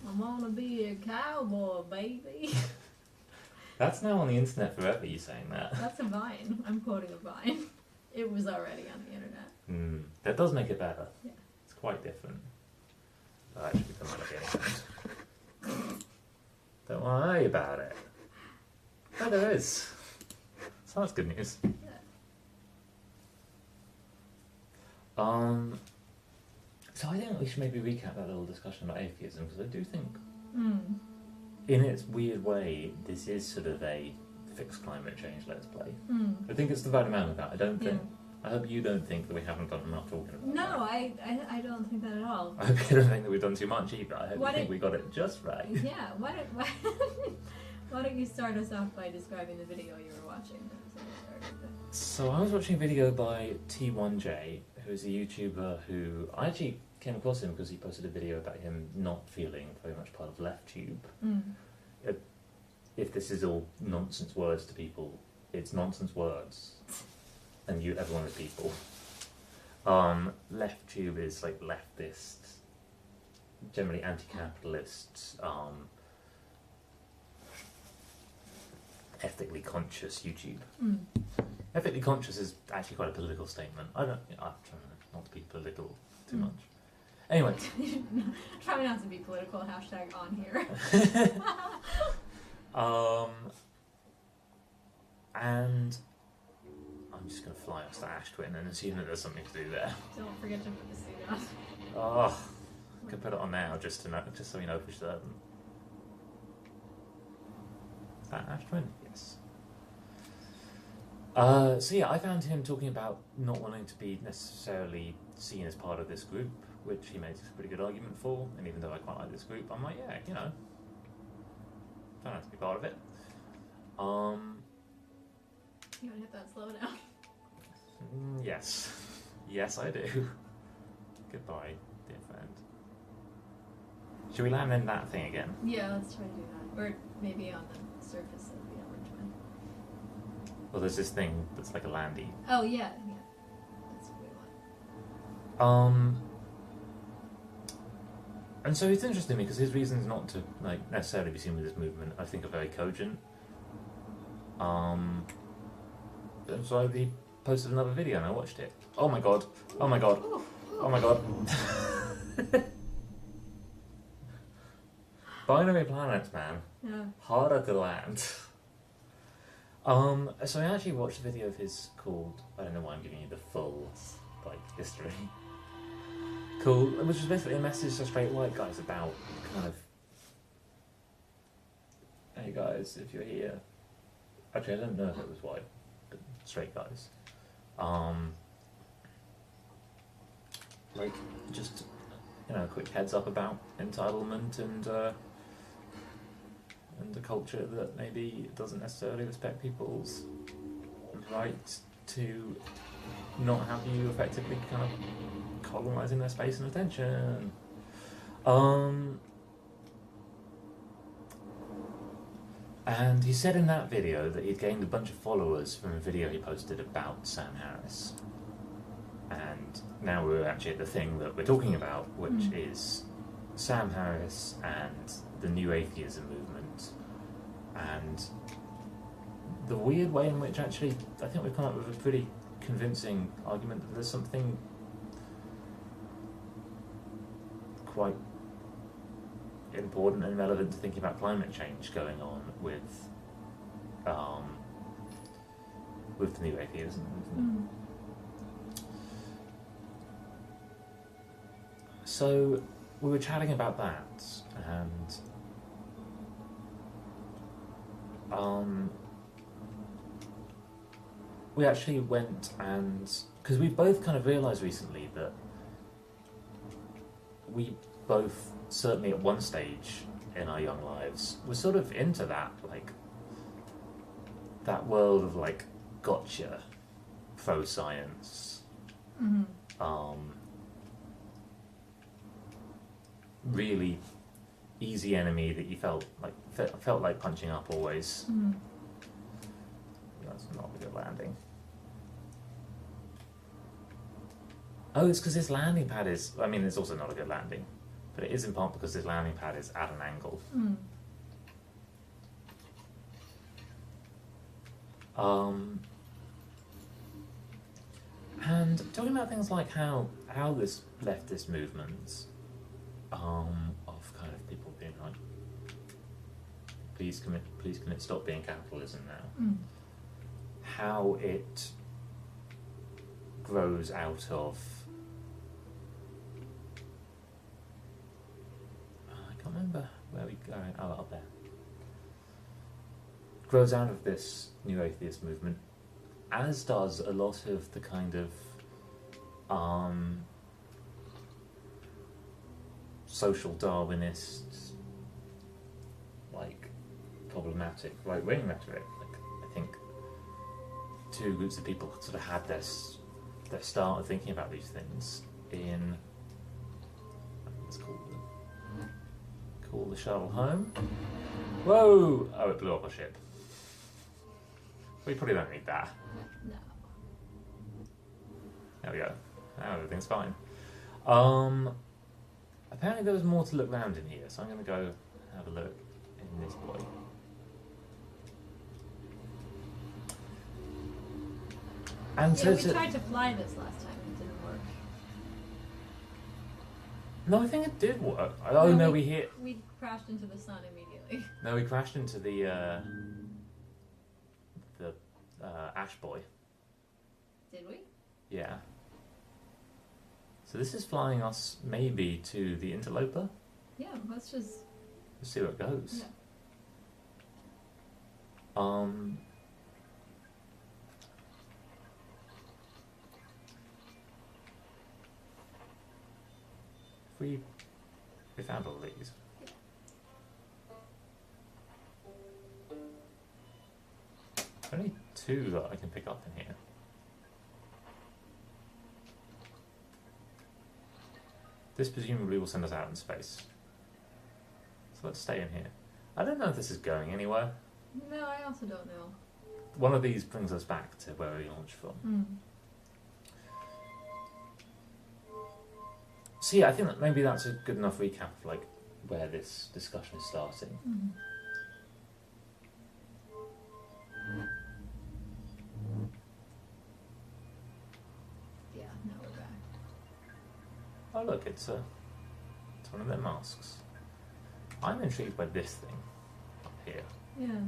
I wanna be a cowboy, baby. That's now on the internet forever, you saying that. That's a Vine. I'm quoting a Vine. It was already on the internet. That does make it better. Yeah. It's quite different. But actually, don't mind anything. Don't worry about it. Oh, there is. So that's good news. So I think we should maybe recap that little discussion about atheism, because I do think, in its weird way, this is sort of a fixed climate change let's play. I think it's the right amount of that. I don't think. I hope you don't think that we haven't done enough talking about No, that. I don't think that at all. I hope you don't think that we've done too much either. I hope Why you think we got it just right. Yeah, why don't you start us off by describing the video you were watching? So I was watching a video by T1J, who's a YouTuber who I actually came across him because he posted a video about him not feeling very much part of LeftTube. If this is all nonsense words to people, it's nonsense words, and everyone is people. LeftTube is like leftist, generally anti-capitalist, ethically conscious YouTube. Ethically conscious is actually quite a political statement. I'm trying not to be political too much. Anyway. Try not to be political, hashtag on here. And I'm just going to fly us to Ashtwin and assume that there's something to do there. Don't forget to put the suit on. Oh, I could put it on now just so we know for certain. Is that Ashtwin? Yes. So yeah, I found him talking about not wanting to be necessarily seen as part of this group, which he makes a pretty good argument for, and even though I quite like this group, I'm like, yeah, don't have to be part of it. You want to hit that slow down? Yes. Yes, I do. Goodbye, dear friend. Should we land in that thing again? Yeah, let's try to do that. Or maybe on the surface of the orange one. Well, there's this thing that's like a landy. Oh, yeah. That's what we want. And so it's interesting to me because his reasons not to necessarily be seen with this movement, I think, are very cogent. And so he posted another video and I watched it. Oh my god! Oh my god! Oh my god! Binary planets, man. Yeah. Harder to land. So I actually watched a video of his called, I don't know why I'm giving you the full history. Cool, which was basically a message to straight white guys about kind of, hey guys, if you're here. Actually, I don't know if it was white, but straight guys. Just a quick heads up about entitlement and the culture that maybe doesn't necessarily respect people's right to not have you effectively kind of colonising their space and attention. And he said in that video that he'd gained a bunch of followers from a video he posted about Sam Harris. And now we're actually at the thing that we're talking about, which is Sam Harris and the new atheism movement, and the weird way in which actually I think we've come up with a pretty convincing argument that there's something quite important and relevant to thinking about climate change going on with the new atheism movement. So we were chatting about that, and we actually went and, because we both kind of realised recently that we both, certainly at one stage in our young lives, were sort of into that, that world of gotcha, faux science, really easy enemy that you felt like punching up always. That's not a good landing. Oh, it's because this landing pad is, it's also not a good landing. but it is in part because this landing pad is at an angle. And talking about things like how this leftist movement of kind of people being like, please can it stop being capitalism now? How it grows out of, I can't remember where we go. Oh, up there. Grows out of this new atheist movement, as does a lot of the kind of social Darwinist, like problematic right-wing rhetoric. Like, I think two groups of people sort of had their start of thinking about these things in. Let's call the shuttle home. Whoa! Oh, it blew up a ship. We probably don't need that. No. There we go. Now everything's fine. Apparently there was more to look around in here, so I'm going to go have a look in this boy. And Yeah, we tried to fly this last time and it didn't work. No, I think it did work. Oh no, we hit. We crashed into the sun immediately. No, we crashed into the Ash Boy. Did we? Yeah. So this is flying us maybe to the Interloper. Yeah, let's just see where it goes. Yeah. We found all these. Only two that I can pick up in here. This presumably will send us out in space. So let's stay in here. I don't know if this is going anywhere. No, I also don't know. One of these brings us back to where we launched from. So yeah, I think that maybe that's a good enough recap of like where this discussion is starting. Yeah, now we're back. Oh look, it's one of their masks. I'm intrigued by this thing up here. Yeah.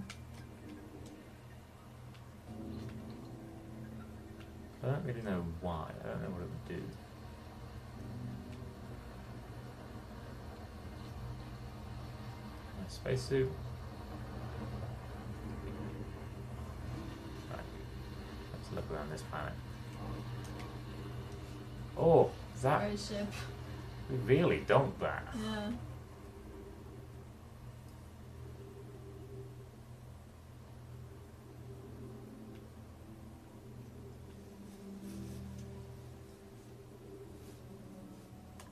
I don't really know why. I don't know what it would do. My spacesuit. Right. Let's look around this planet. Oh, that. Sorry, ship. We really don't that. Yeah.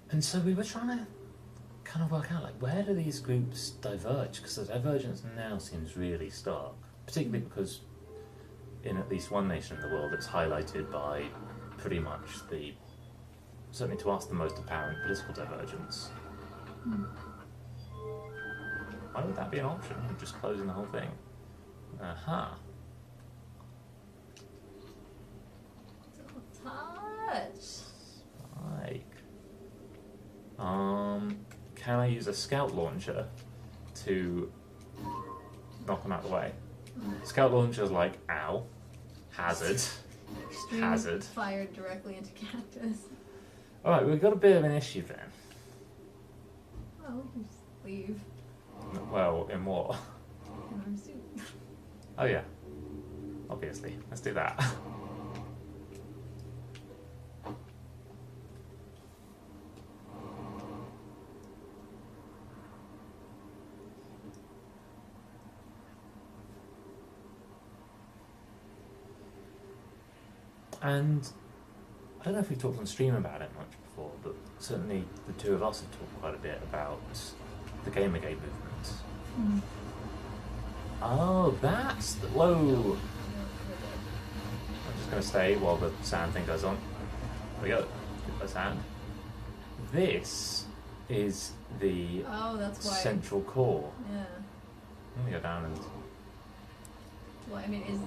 And so we were trying to kind of work out, like, where do these groups diverge? Because the divergence now seems really stark, particularly because in at least one nation in the world it's highlighted by pretty much the, certainly to us, the most apparent political divergence. Why would that be an option? Just closing the whole thing. Aha. Don't touch. Like, can I use a scout launcher to knock them out of the way? Scout launcher's like, ow, hazard, Extreme hazard. Fired directly into cactus. Alright, we've got a bit of an issue then. Well, we can just leave Well, in what? in our suit. Oh yeah, obviously. Let's do that. And I don't know if we've talked on stream about it much before, but certainly the two of us have talked quite a bit about the Gamergate movement. Oh, that's the... Whoa! I'm just going to stay while the sound thing goes on. There we go. Get the sound. This is the Oh, that's why. central core. Yeah. Let me go down and... Well, I mean, is...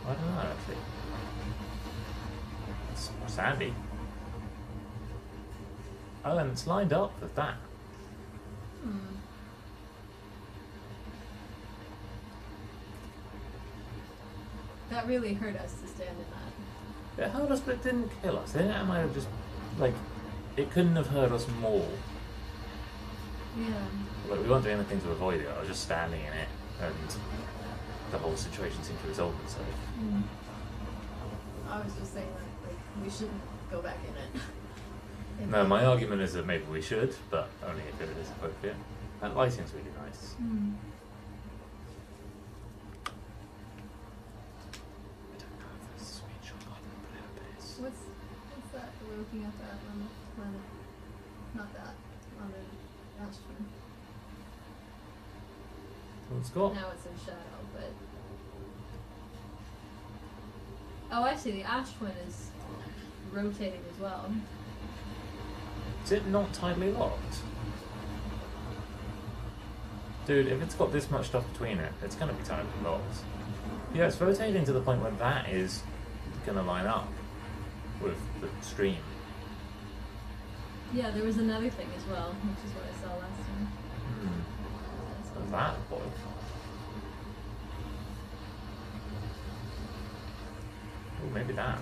I don't know, actually. It's sandy. Oh, and it's lined up with that. Hmm. That really hurt us to stand in that. It hurt us, but it didn't kill us. It might have just, like, it couldn't have hurt us more. Yeah. Like, we weren't doing anything to avoid it. I was just standing in it, and the whole situation seemed to resolve itself. Mm. I was just saying that, like, we shouldn't go back in it. No, my argument is that maybe we should, but only if it is appropriate. That lighting's really nice. Mm. I don't know if there's a screenshot button, but I hope it is. What's that? We're looking at that on the planet. Not that. On the ash twin. Well, it's got... Now it's in shadow, but... Oh, I see. The ash twin is rotating as well. Is it not tightly locked? Dude, if it's got this much stuff between it, it's going to be tightly locked. Yeah, it's rotating to the point where that is going to line up with the stream. Yeah, there was another thing as well, which is what I saw last time. So that boy. Oh, maybe that.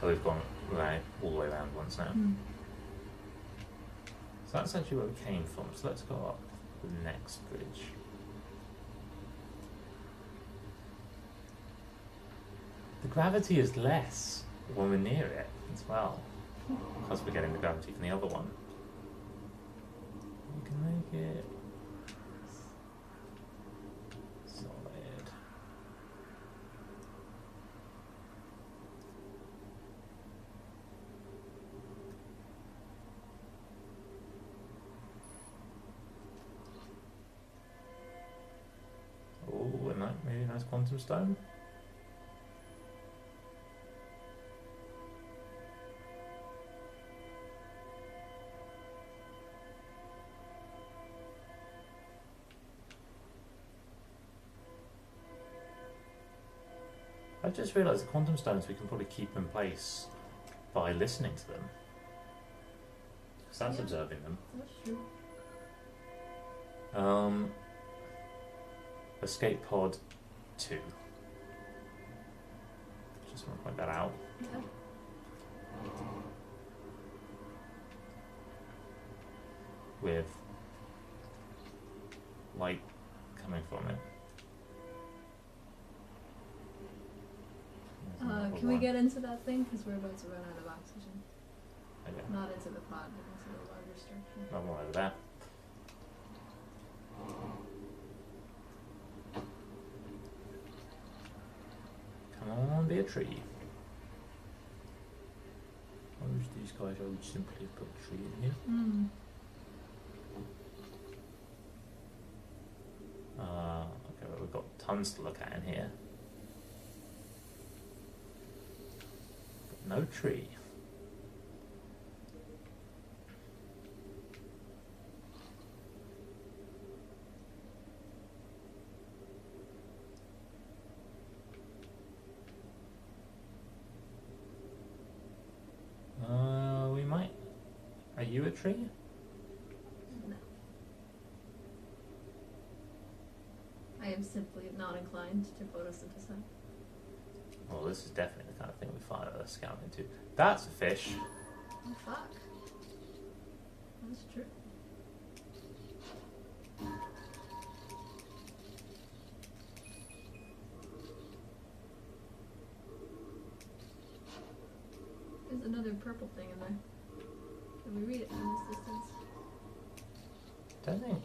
Oh, we've gone right all the way around once now. Mm. So that's actually where we came from. So let's go up the next bridge. The gravity is less when we're near it as well, because we're getting the gravity from the other one. We can make it solid. Oh, and that maybe a nice quantum stone. I just realised the quantum stones we can probably keep in place by listening to them. Because that's Yeah. observing them. That's true. Escape pod 2. Just want to point that out. Yeah. With light coming from it. There's another Can we one. get into that thing? Because we're about to run out of oxygen. Okay. Not into the pod, but into the larger structure. Not more over there. Come on, be a tree. I wish these guys I would simply put a tree in here. Mm. Okay, well, we've got tons to look at in here. But no tree. We might. Are you a tree? No. I am simply not inclined to photosynthesize. Well, this is definitely the kind of thing we find a scout into. That's a fish. Oh fuck. That's true. There's another purple thing in there. Can we read it from this distance? Don't think.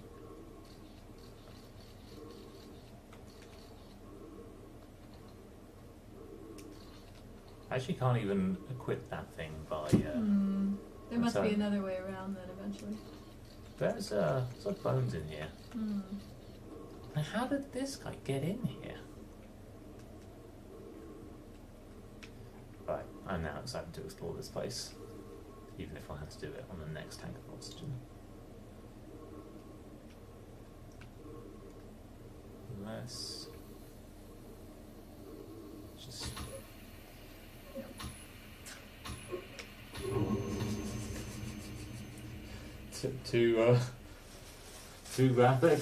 I actually can't even equip that thing by. There must be sorry. another way around then eventually. There's like bones in here. Hmm. Now, how did this guy get in here? Right, I'm now excited to explore this place, even if I have to do it on the next tank of oxygen. Let's just too graphic.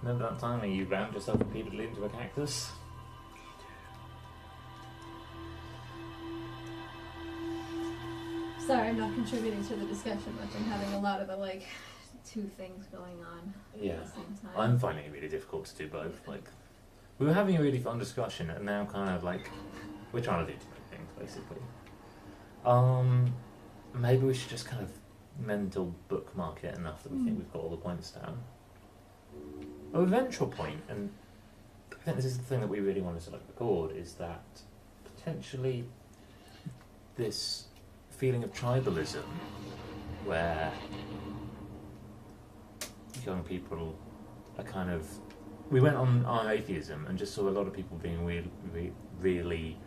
Remember that time when you rammed yourself repeatedly into a cactus? Sorry, I'm not contributing to the discussion much. I'm having a lot of the like two things going on Yeah, at the same time. I'm finding it really difficult to do both. Like, we were having a really fun discussion, and now kind of like we're trying to do different things, basically. Maybe we should just kind of mental bookmark it enough that we think we've got all the points down. A eventual point, and I think this is the thing that we really wanted to like record, is that potentially this feeling of tribalism, where young people are kind of. We went on atheism and just saw a lot of people being really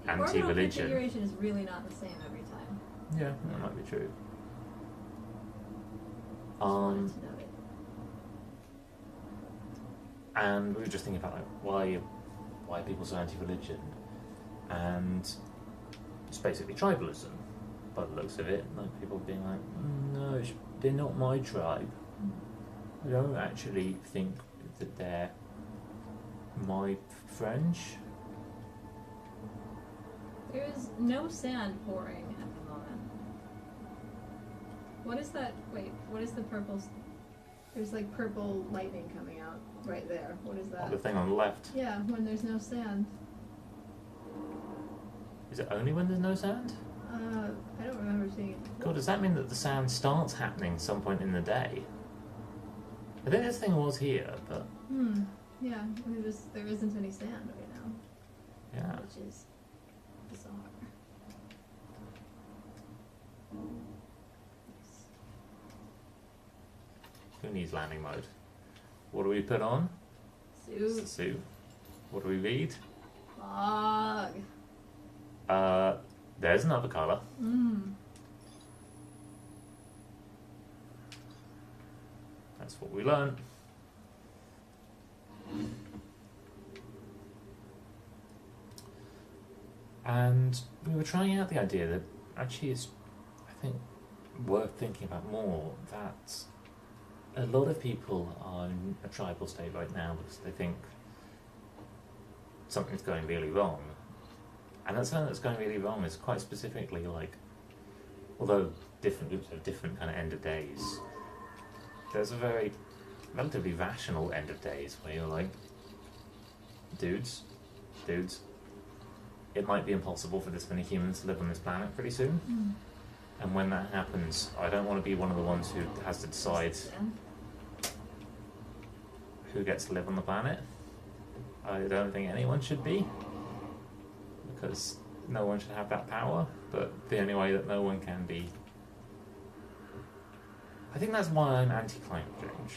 anti-religion. Orbital configuration is really not the same every time. Yeah, that might be true. Just wanted to note it. And we were just thinking about like why are people so anti-religion, and it's basically tribalism by the looks of it. Like people being like, no, they're not my tribe. I don't actually think that they're my friends. There is no sand pouring at the moment. What is that? Wait, what is the purple? There's like purple lightning coming out right there. What is that? The thing on the left. Yeah, when there's no sand. Is it only when there's no sand? I don't remember seeing it. God, does that mean that the sand starts happening some point in the day? I think this thing was here, but Yeah, there isn't any sand right now. yeah. Which is bizarre. Who needs landing mode? What do we put on? It's the suit. What do we read? Fog. There's another colour. That's what we learned. And we were trying out the idea that actually it's, I think, worth thinking about more, that a lot of people are in a tribal state right now because they think something's going really wrong. And that something that's going really wrong is quite specifically like, although different groups have different kind of end of days, there's a very relatively rational end of days where you're like, dudes, it might be impossible for this many humans to live on this planet pretty soon. And when that happens, I don't want to be one of the ones who has to decide who gets to live on the planet. I don't think anyone should be, because no one should have that power, but the only way that no one can be. I think that's why I'm anti-climate change.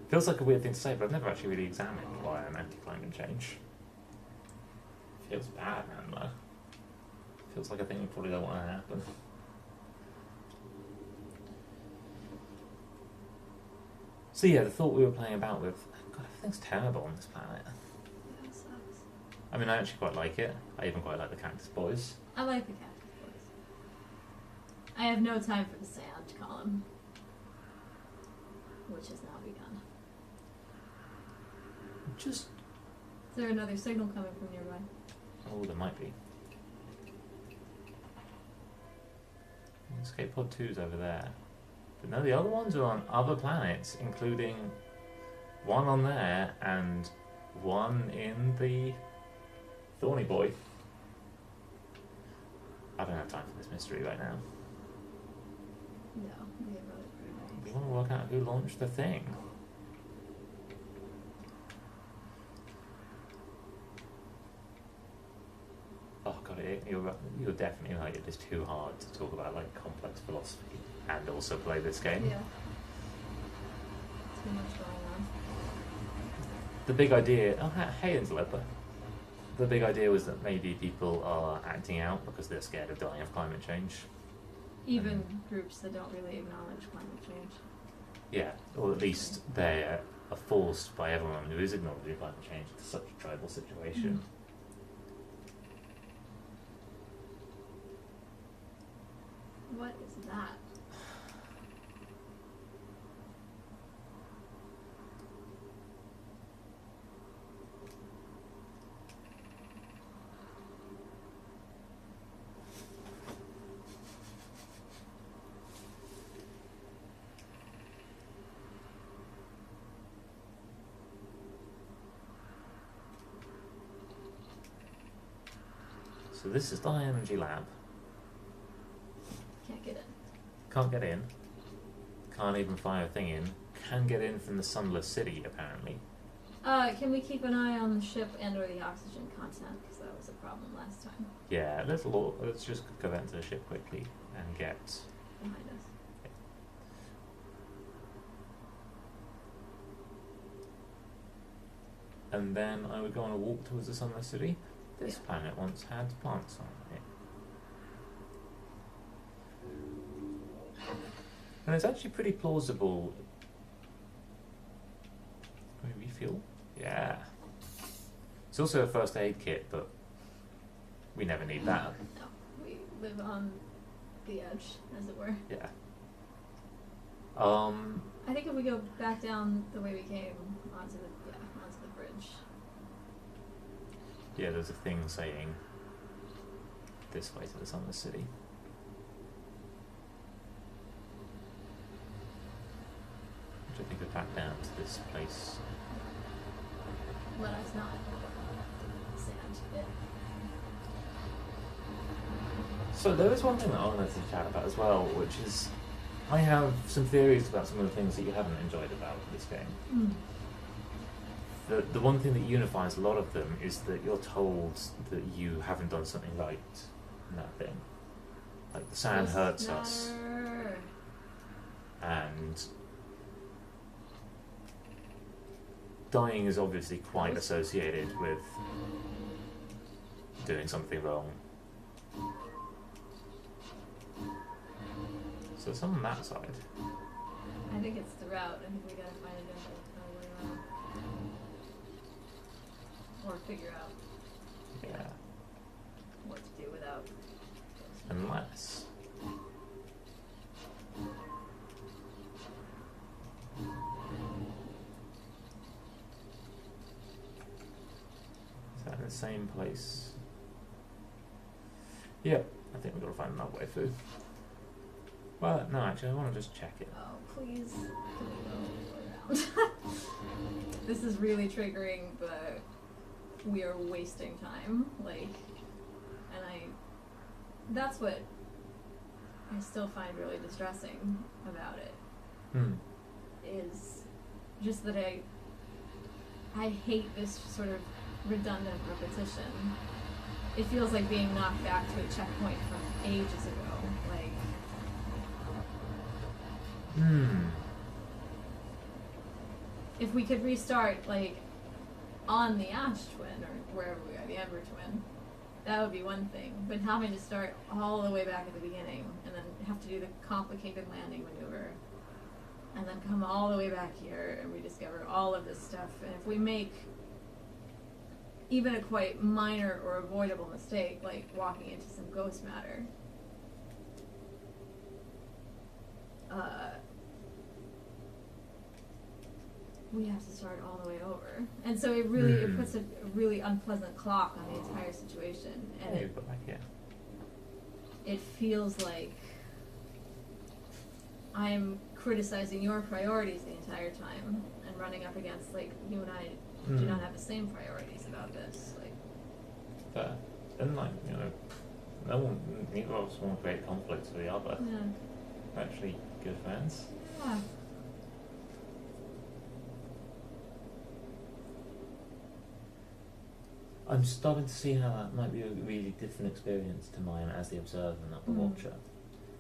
Feels like a weird thing to say, but I've never actually really examined why I'm anti-climate change. Feels bad, man, though. Feels like a thing you probably don't want to happen. So yeah, the thought we were playing about with, God, everything's terrible on this planet. Yeah, it sucks. I mean, I actually quite like it. I even quite like the Cactus Boys. I like the Cactus Boys. I have no time for the sand column, which has now begun. Just, Is there another signal coming from nearby? oh, there might be. Escape Pod 2's over there. But no, the other ones are on other planets, including one on there and one in the Thorny Boy. I don't have time for this mystery right now. No, we have other We priorities. want to work out who launched the thing. God, you're definitely right. It is too hard to talk about like complex philosophy and also play this game. Yeah. Too much going on. The big idea. Oh, hey, Interloper. The big idea was that maybe people are acting out because they're scared of dying of climate change. Even groups that don't really acknowledge climate change. Yeah, or at least they are forced by everyone who is acknowledging climate change into such a tribal situation. What is that? So this is the high energy lab. Can't get in. Can't get in. Can't even fire a thing in. Can get in from the Sunless City, apparently. Can we keep an eye on the ship and or the oxygen content? Because that was a problem last time. Yeah, let's just go back to the ship quickly and get... Behind us. And then I would go on a walk towards the Sunless City. This planet once had plants on it. And it's actually pretty plausible. Maybe refuel? Yeah. It's also a first aid kit, but we never need that. No, we live on the edge, as it were. Yeah. I think if we go back down the way we came onto the bridge. Yeah, there's a thing saying this way to the Sunless City. Which I think are back down to this place. Let us not sand it. So there is one thing that I wanted to chat about as well, which is I have some theories about some of the things that you haven't enjoyed about this game. The one thing that unifies a lot of them is that you're told that you haven't done something right in that thing. Like the sand hurts us. And dying is obviously quite associated with doing something wrong. So it's on that side. I think it's the route. I think we gotta find a different way around. Or figure out what to do without. Unless. Is that in the same place? Yep, I think we've got to find another way through. Well, no, actually, I want to just check it. Oh, please. Can we go around? This is really triggering, but we are wasting time. That's what I still find really distressing about it. Is just that I hate this sort of redundant repetition. It feels like being knocked back to a checkpoint from ages ago. If we could restart, on the Ash Twin, or wherever we are, the Ember Twin, that would be one thing. But having to start all the way back at the beginning, and then have to do the complicated landing maneuver, and then come all the way back here and rediscover all of this stuff. And if we make even a quite minor or avoidable mistake, like walking into some ghost matter, we have to start all the way over. And so it really it puts a really unpleasant clock on the entire situation. And it feels like I'm criticizing your priorities the entire time and running up against, you and I do not have the same priorities about this. Fair. And no one, neither of us want to create conflict with the other. Yeah. We're actually good friends. Yeah. I'm starting to see how that might be a really different experience to mine as the observer, not the watcher.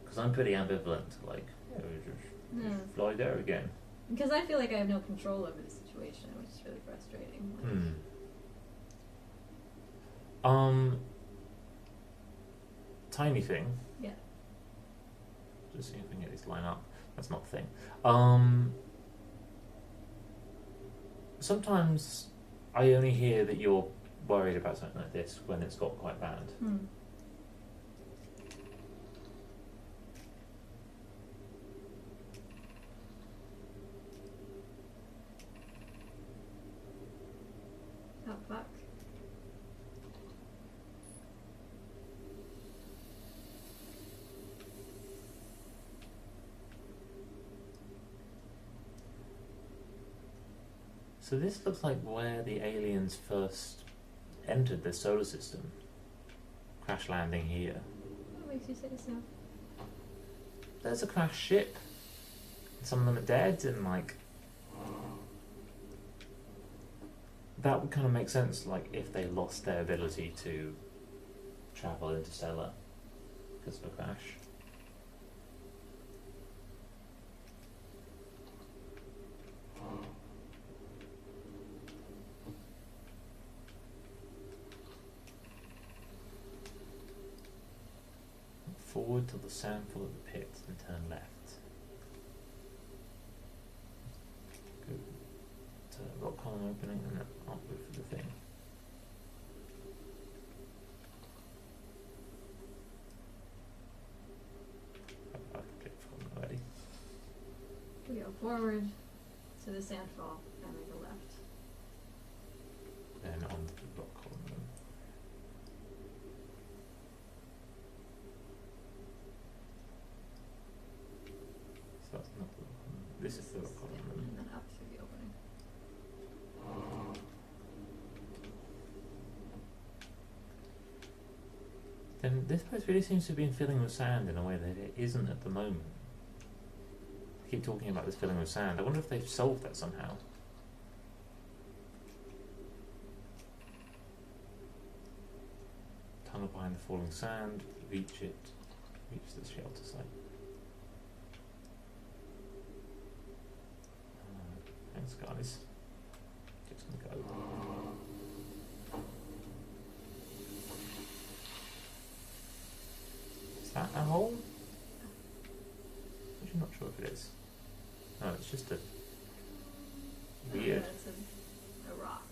Because I'm pretty ambivalent to like, just fly there again. Because I feel like I have no control over the situation, which is really frustrating. Like, Tiny thing. Yeah. Just see if we can get these to line up. That's not the thing. Sometimes I only hear that you're worried about something like this when it's got quite bad. Oh, fuck. So this looks like where the aliens first entered the solar system. Crash landing here. What makes you say so? There's a crashed ship. Some of them are dead, and like that would kind of make sense. Like if they lost their ability to travel interstellar because of a crash. Forward till the sand full of the pit and turn left. Go to rock column opening and then up for the thing. I completely forgotten already. We go forward to the sandfall and we go left. Then on to the rock column. So that's not the rock column. This is the rock column. And then up through the opening. Then this place really seems to have been filling with sand in a way that it isn't at the moment. I keep talking about this filling with sand. I wonder if they've solved that somehow. Tunnel behind the falling sand, reach the shelter site. Thanks guys. Just gonna go. Is that a hole? I'm not sure if it is. No, it's just a weird. Yeah, it's a rock.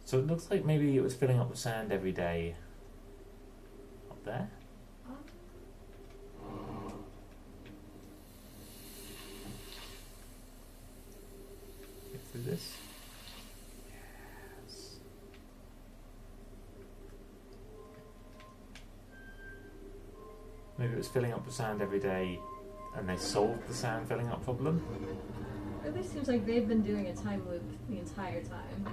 So it looks like maybe it was filling up with sand every day up there. Get through this. Yes. Maybe it was filling up with sand every day and they solved the sand filling up problem. It really seems like they've been doing a time loop the entire time.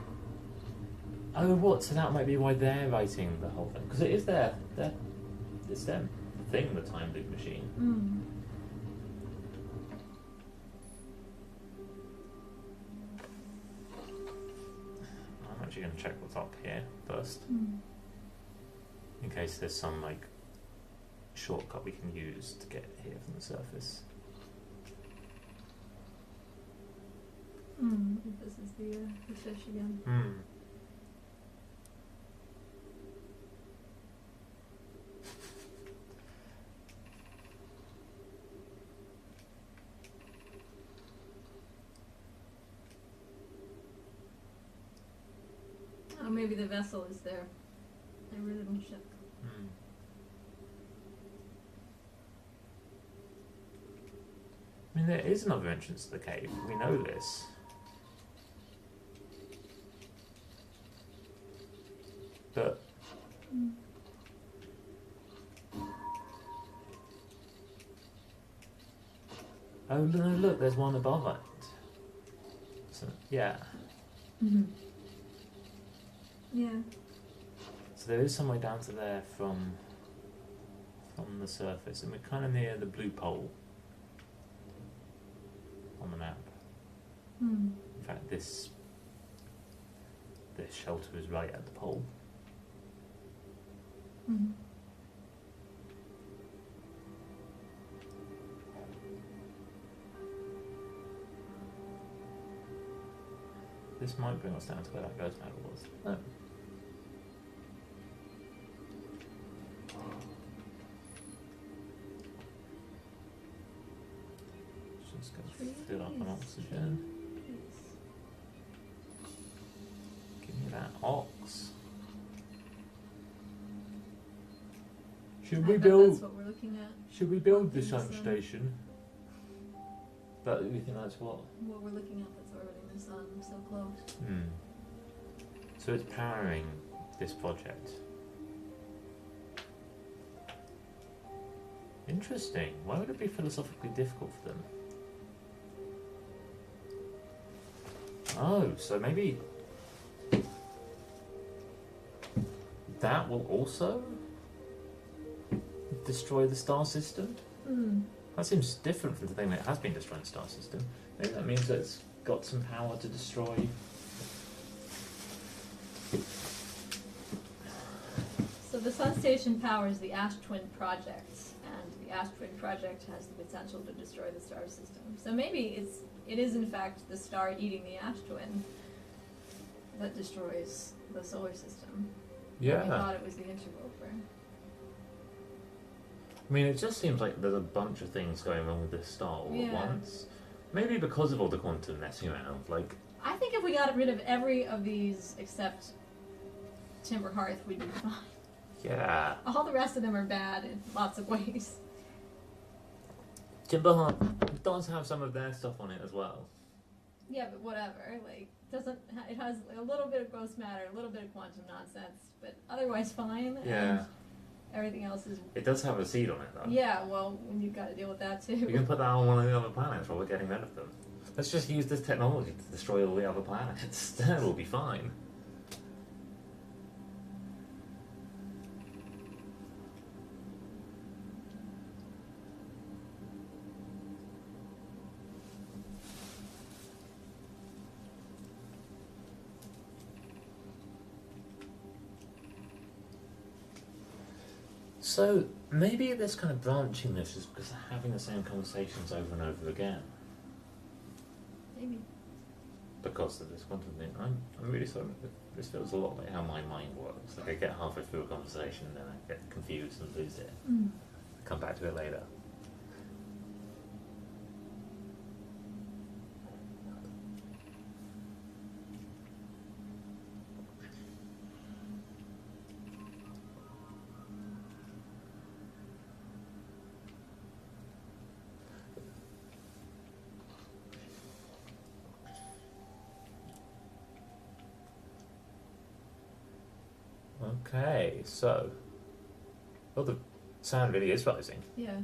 Oh, what? So that might be why they're writing the whole thing. Because it is it's them thing, the time loop machine. I'm actually going to check what's up here first. In case there's some like shortcut we can use to get here from the surface. This is the fish again. Oh, maybe the vessel is their original ship. I mean, there is another entrance to the cave. We know this. But oh no, look, there's one above it. So, yeah. Yeah. So there is some way down to there from the surface, and we're kind of near the blue pole. on the map. Hmm. In fact, this shelter is right at the pole. Hmm. This might bring us down to where that ghost medal was. No. Just gonna fill up on oxygen. Give me that ox. Should we I bet build? that's what we're looking at. Should we build the Orbiting the sun sun. station? But you think that's what? What we're looking at that's orbiting the sun so close. Hmm. So it's powering this project. Interesting. Why would it be philosophically difficult for them? Oh, so maybe that will also destroy the star system? Hmm. That seems different from the thing that has been destroying the star system. Maybe that means that it's got some power to destroy. So the sun station powers the Ash Twin project, and the Ash Twin project has the potential to destroy the star system. So maybe it is in fact the star eating the Ash Twin that destroys the solar system. We thought it was the interloper. I mean, it just seems like there's a bunch of things going wrong with this star all at Yeah. once. Maybe because of all the quantum messing around. Like, I think if we got rid of every of these except Timber Hearth, we'd be fine. yeah. All the rest of them are bad in lots of ways. Timberheart does have some of their stuff on it as well. Yeah, but whatever. Like, it has a little bit of gross matter, a little bit of quantum nonsense, but otherwise fine. Yeah. And everything else is. It does have a seed on it, though. Yeah, well, you've got to deal with that too. We can put that on one of the other planets while we're getting rid of them. Let's just use this technology to destroy all the other planets. Then we'll be fine. So maybe this kind of branching this is because they're having the same conversations over and over again. Maybe. Because of this quantum thing. I'm really sorry. This feels a lot like how my mind works. Like I get halfway through a conversation and then I get confused and lose it. Mm. Come back to it later. Okay, so. Well, the sound really is rising. Yeah.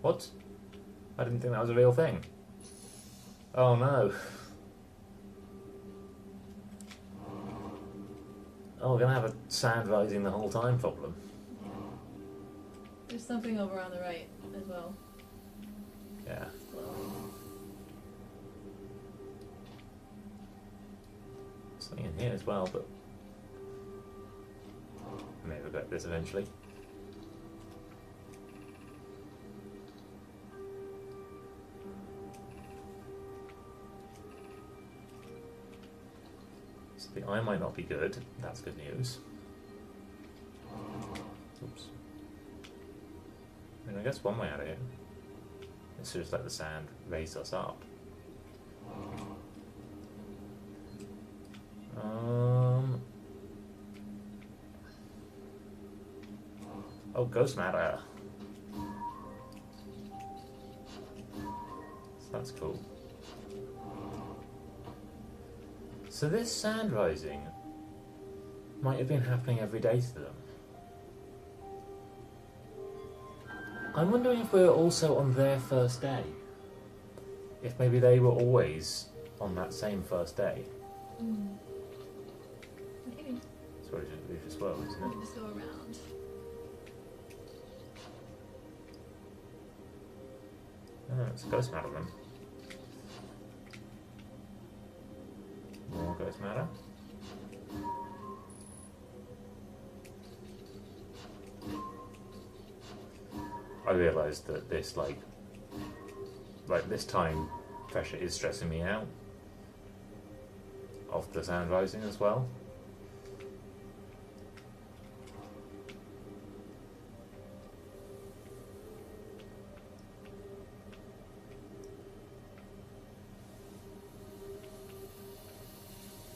What? I didn't think that was a real thing. Oh no. Oh, we're gonna have a sound rising the whole time problem. There's something over on the right as well. Yeah. Glowing. Something in here as well, but I may regret this eventually. So the eye might not be good. That's good news. Oops. I mean, I guess one way out of here is to just let the sand raise us up. Oh, ghost matter. So that's cool. So this sand rising might have been happening every day to them. I'm wondering if we're also on their first day. If maybe they were always on that same first day. Mm. Maybe. That's what it just well, isn't We it? can just go around. Oh, it's a ghost matter then. ghost matter. I realised that this, like this time pressure is stressing me out. Of the sound rising as well.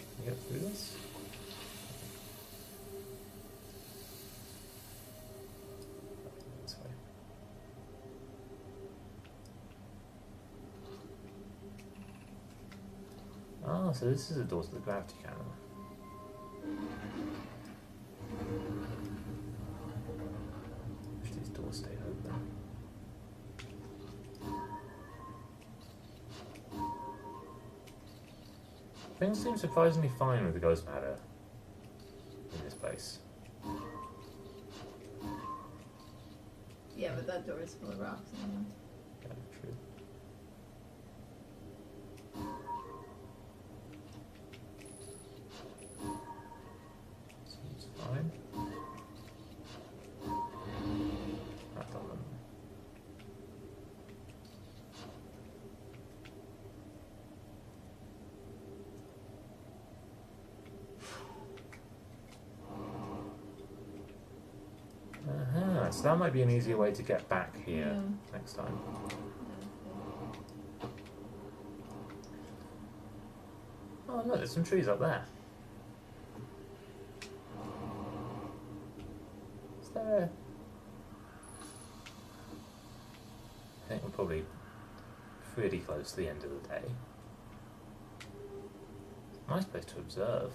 Can we get through this? This way. Oh, so this is a door to the gravity camera. Wish these doors stayed open. Things seem surprisingly fine with the ghost matter in this place. Yeah, but that door is full of rocks anyway. Yeah, true. Seems fine. That doesn't. So that might be an easier way to get back here next time. Oh look, there's some trees up there. Is there? I think we're probably pretty close to the end of the day. Nice place to observe.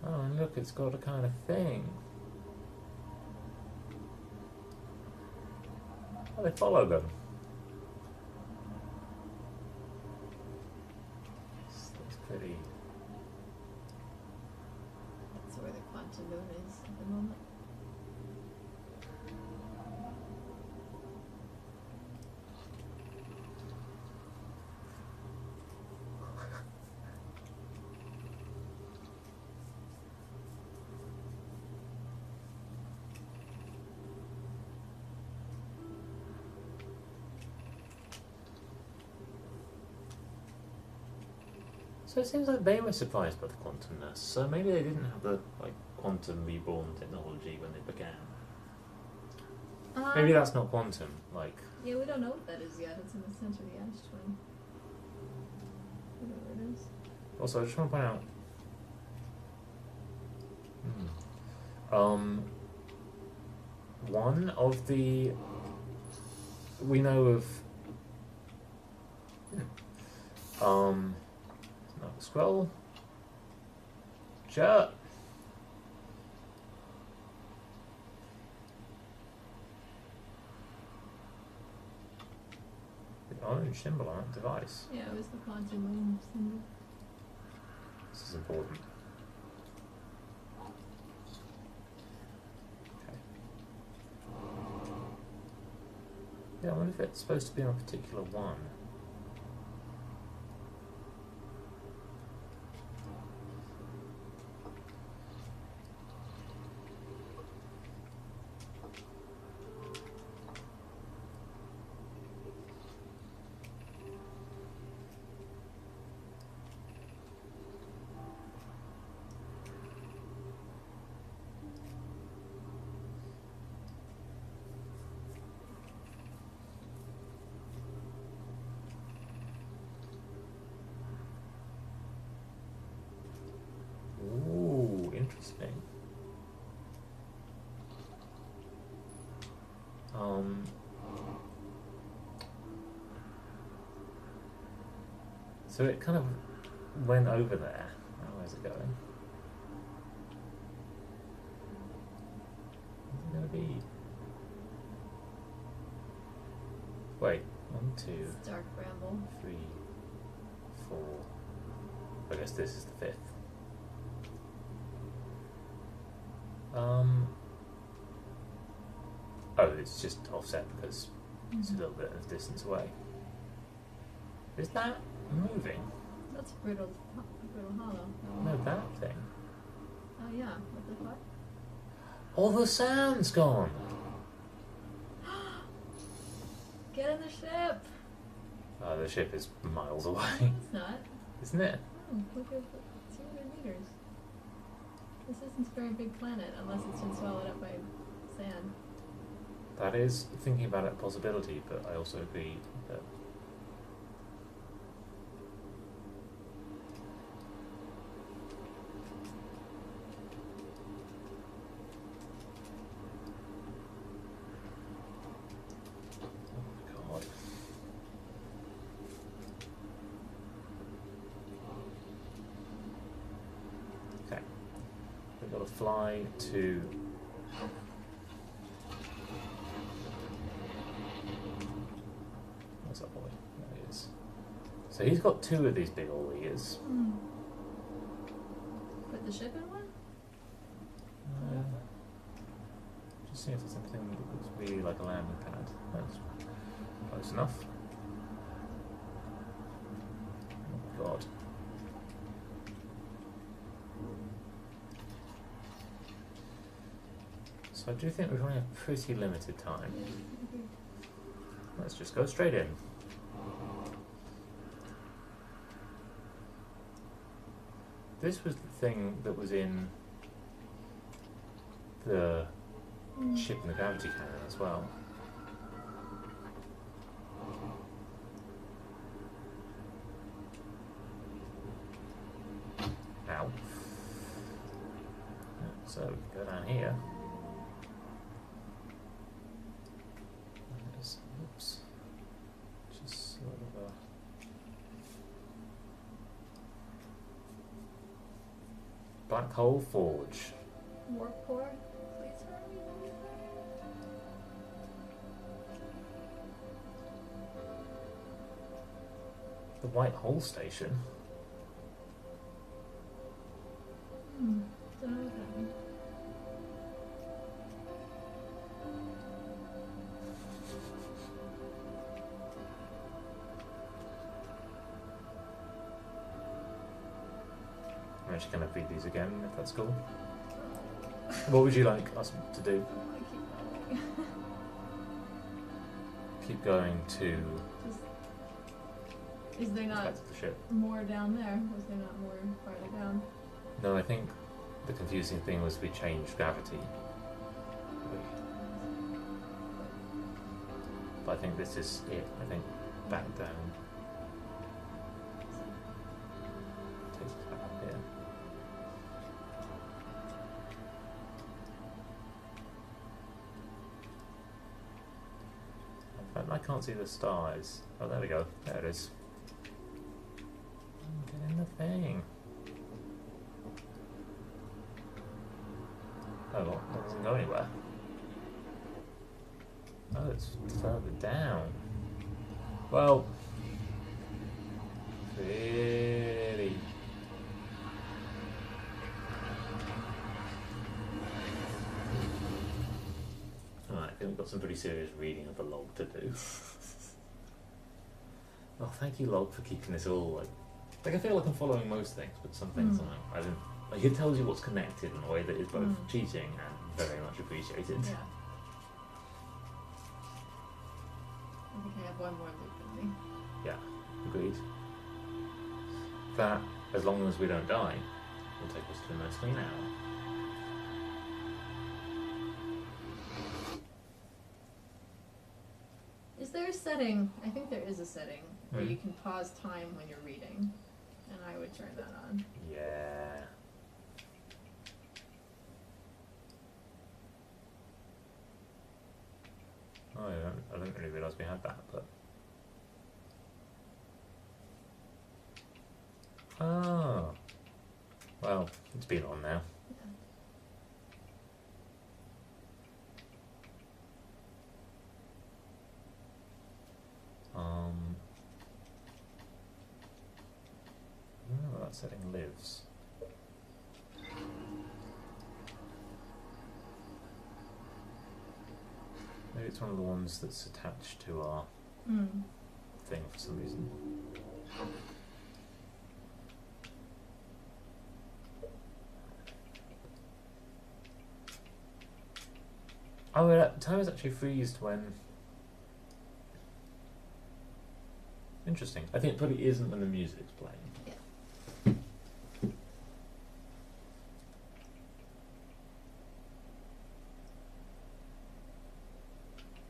Oh, and look, it's got a kind of thing. Oh, they follow them. That's pretty. That's where the quantum moon is at the moment. So it seems like they were surprised by the quantumness. So maybe they didn't have the quantum reborn technology when they began. Maybe that's not quantum. Yeah, we don't know what that is yet. It's in the center of the ash twin. Whatever it is. Also, I just want to point out. One of the. We know of. Scroll. Shut. The orange symbol on that device. Yeah, it was the quantum moon symbol. This is important. Okay. Yeah, I wonder if it's supposed to be on a particular one. Ooh, interesting. So it kind of went over there. Now where's it going? Where's it going to be? Wait, 1, 2, It's dark bramble. 3, 4. I guess this is the 5th. Oh, it's just offset because it's a little bit of distance away. Is that moving? That's Brittle Hollow. No, that thing. Oh yeah, what the fuck? All the sound's gone. Get in the ship! Oh, the ship is miles away, It's not. isn't it? Oh, look at 200 meters. This isn't a very big planet unless it's been swallowed up by sand. That is thinking about it a possibility, but I also agree that oh my god. Okay. We've got to fly to where's that boy? There he is. So he's got two of these big old ears. Hmm. Put the ship in one? Just see if there's anything that looks really like a landing pad. That's close enough. Oh god. So I do think we're running a pretty limited time. Let's just go straight in. This was the thing that was in the ship and the gravity cannon as well. Ow. So we can go down here. Oops. Just sort of a Black Hole Forge. Warp core? Please hurry. The White Hole Station. Don't know what that means. I'm actually going to read these again, if that's cool. What would you like us to do? I keep going. Keep going to Just, is there not back to the ship. more down there? Was there not more farther down? No, I think the confusing thing was we changed gravity. But I think this is it. I think back down. Takes us back up here. In fact, I can't see the stars. Oh, there we go. There it is. Get in the thing. Oh, well, that doesn't go anywhere. Oh, it's further down. Well, pretty. Alright, I think we've got some pretty serious reading of the log to do. Oh, thank you, log, for keeping this all like I feel like I'm following most things, but some things I don't. Like it tells you what's connected in a way that is both cheating and very much appreciated. Yeah. I think I have one more loop in me. Yeah, agreed. That, as long as we don't die, will take us to a nice clean hour. Is there a setting? I think there is a setting where you can pause time when you're reading, and I would turn that on. Yeah. Oh, I didn't really realise we had that, but. Oh. Well, it's been on now. I don't know where that setting lives. Maybe it's one of the ones that's attached to our thing for some reason. Oh, time is actually freezed when. Interesting. I think it probably isn't when the music's playing. Yeah.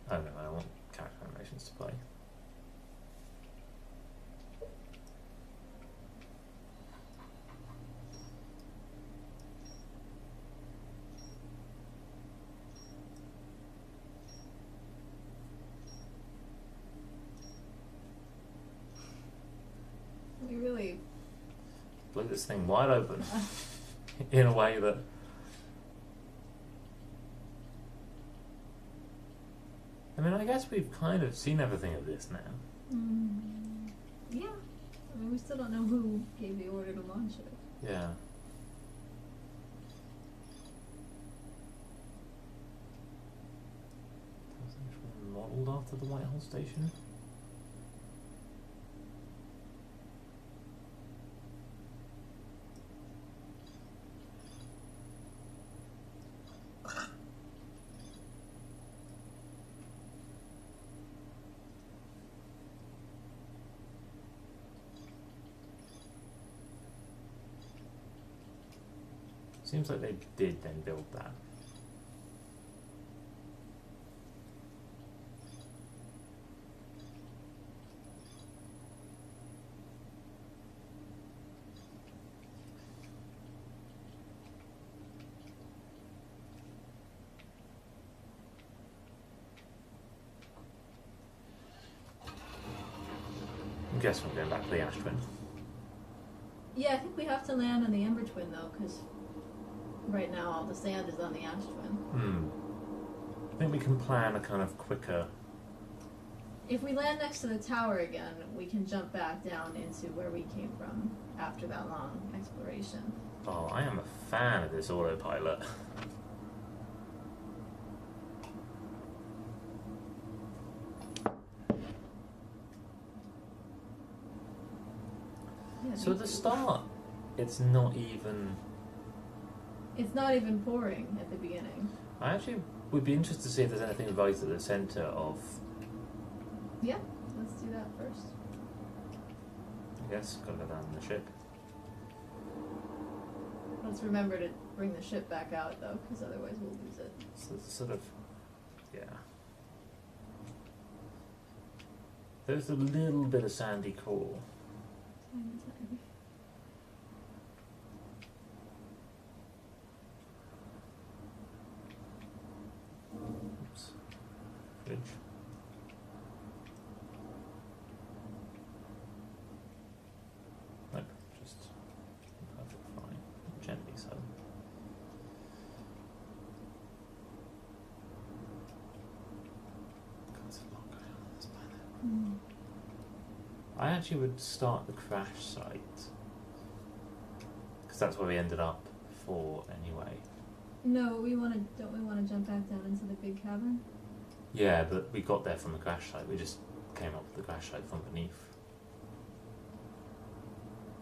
Oh no, I want character animations to play. We really. Blew this thing wide open in a way that. I mean, I guess we've kind of seen everything of this now. Yeah. I mean, we still don't know who gave the order to launch it. Yeah. Modelled after the Whitehall station. Seems like they did then build that. I guess we're going back to the Ash Twin. Yeah, I think we have to land on the Ember Twin though, because right now all the sand is on the Ash Twin. I think we can plan a kind of quicker. If we land next to the tower again, we can jump back down into where we came from after that long exploration. Oh, I am a fan of this autopilot. Yeah, So at the start, it's not even. it's not even pouring at the beginning. I actually would be interested to see if there's anything right at the centre of. Yeah, let's do that first. I guess gotta go down the ship. Let's remember to bring the ship back out though, because otherwise we'll lose it. So it's sort of, yeah. There's a little bit of sandy core. Tiny, tiny. Oops. Fridge. Nope, just perfect fine. Gently so. God, there's a lot going on this planet. I actually would start the crash site. Because that's where we ended up before anyway. No, don't we want to jump back down into the big cavern? Yeah, but we got there from the crash site. We just came up with the crash site from beneath.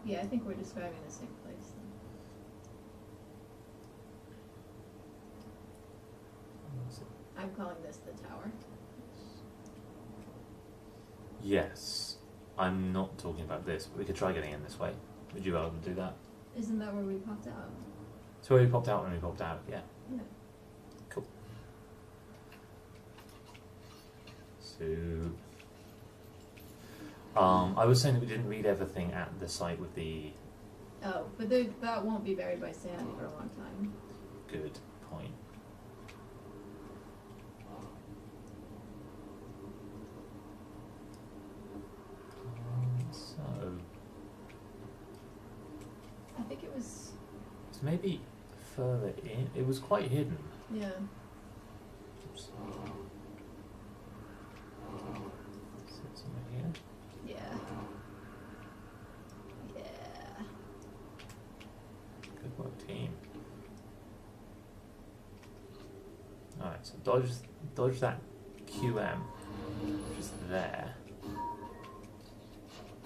Yeah, I think we're describing the same place. I'm calling this the tower. Yes. I'm not talking about this, but we could try getting in this way. Would you be able to do that? Isn't that where we popped out? So where we popped out when we popped out, yeah. Yeah. Cool. So I was saying that we didn't read everything at the site with the Oh, but that won't be buried by sand for a long time. good point. So I think it was. it's maybe further in. It was quite hidden. Yeah. Oops. Is it somewhere here? Yeah. Yeah. Good work, team. Alright, so dodge that QM, which is there.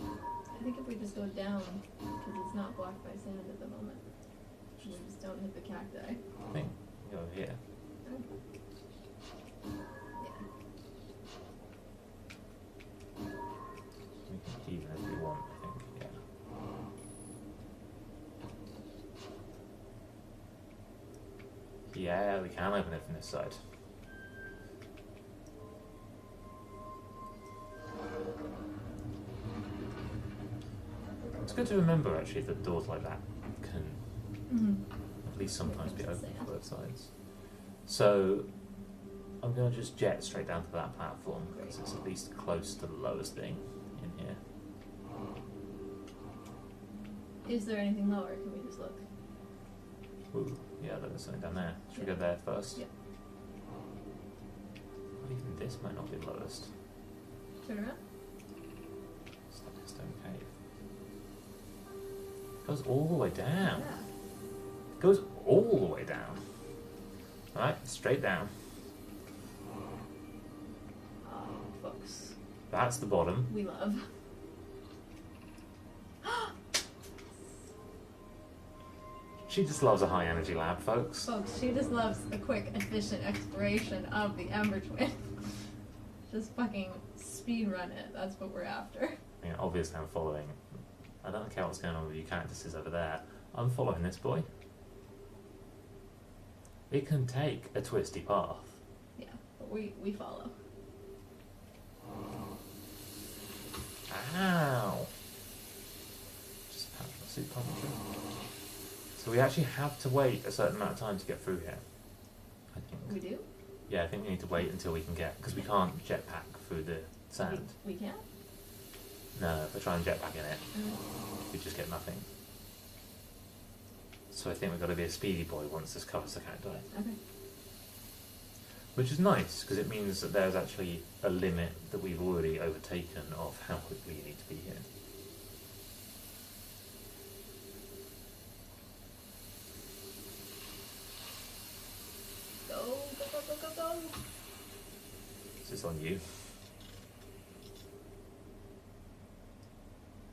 I think if we just go down, because it's not blocked by sand at the moment, we just don't hit the cacti. I think go here. Okay. Yeah, we can open it from this side. It's good to remember actually that doors like that can at least sometimes be open from both sides. So I'm going to just jet straight down to that platform because it's at least close to the lowest thing in here. Is there anything lower? Can we just look? Ooh, yeah, there's something down there. Should we go there first? Yep. But even this might not be the lowest. Turn around. It's like a stone cave. It goes all the way down. Yeah. It goes all the way down. Alright, straight down. Oh, folks. That's the bottom. We love. She just loves a high energy lab, folks. Folks, she just loves a quick, efficient exploration of the Ember Twin. Just fucking speed run it. That's what we're after. I mean, obviously I'm following. I don't care what's going on with you cactuses over there. I'm following this boy. It can take a twisty path. Yeah, but we follow. Ow! Just patch my suit puncture. So we actually have to wait a certain amount of time to get through here. I think. We do? Yeah, I think we need to wait until we can get, because we can't jetpack through the sand. We can't? No, if I try and jetpack in it, Mm. we just get nothing. So I think we've got to be a speedy boy once this covers the cacti. Okay. Which is nice, because it means that there's actually a limit that we've already overtaken of how quickly you need to be here. Go, go, go, go, go, go. Is this on you?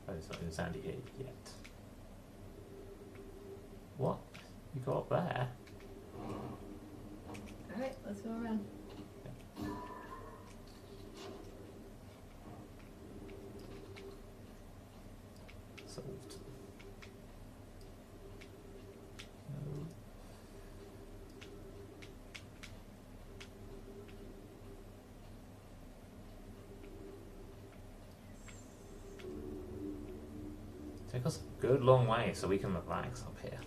Oh, it's not even sandy here yet. What? You got up there? Alright, let's go around. Solved. No. Take us a good long way so we can relax up here.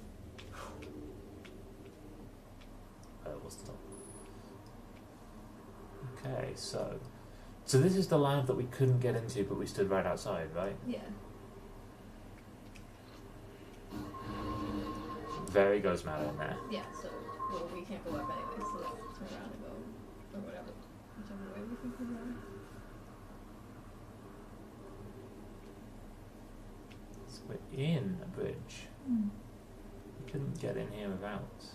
What's the top? Okay, so this is the lab that we couldn't get into, but we stood right outside, right? Yeah. Very ghost matter in there. Yeah, so well, we can't go up anyway, so let's turn around and go, or whatever, whichever way we think we're going. So we're in a bridge. We couldn't get in here without it.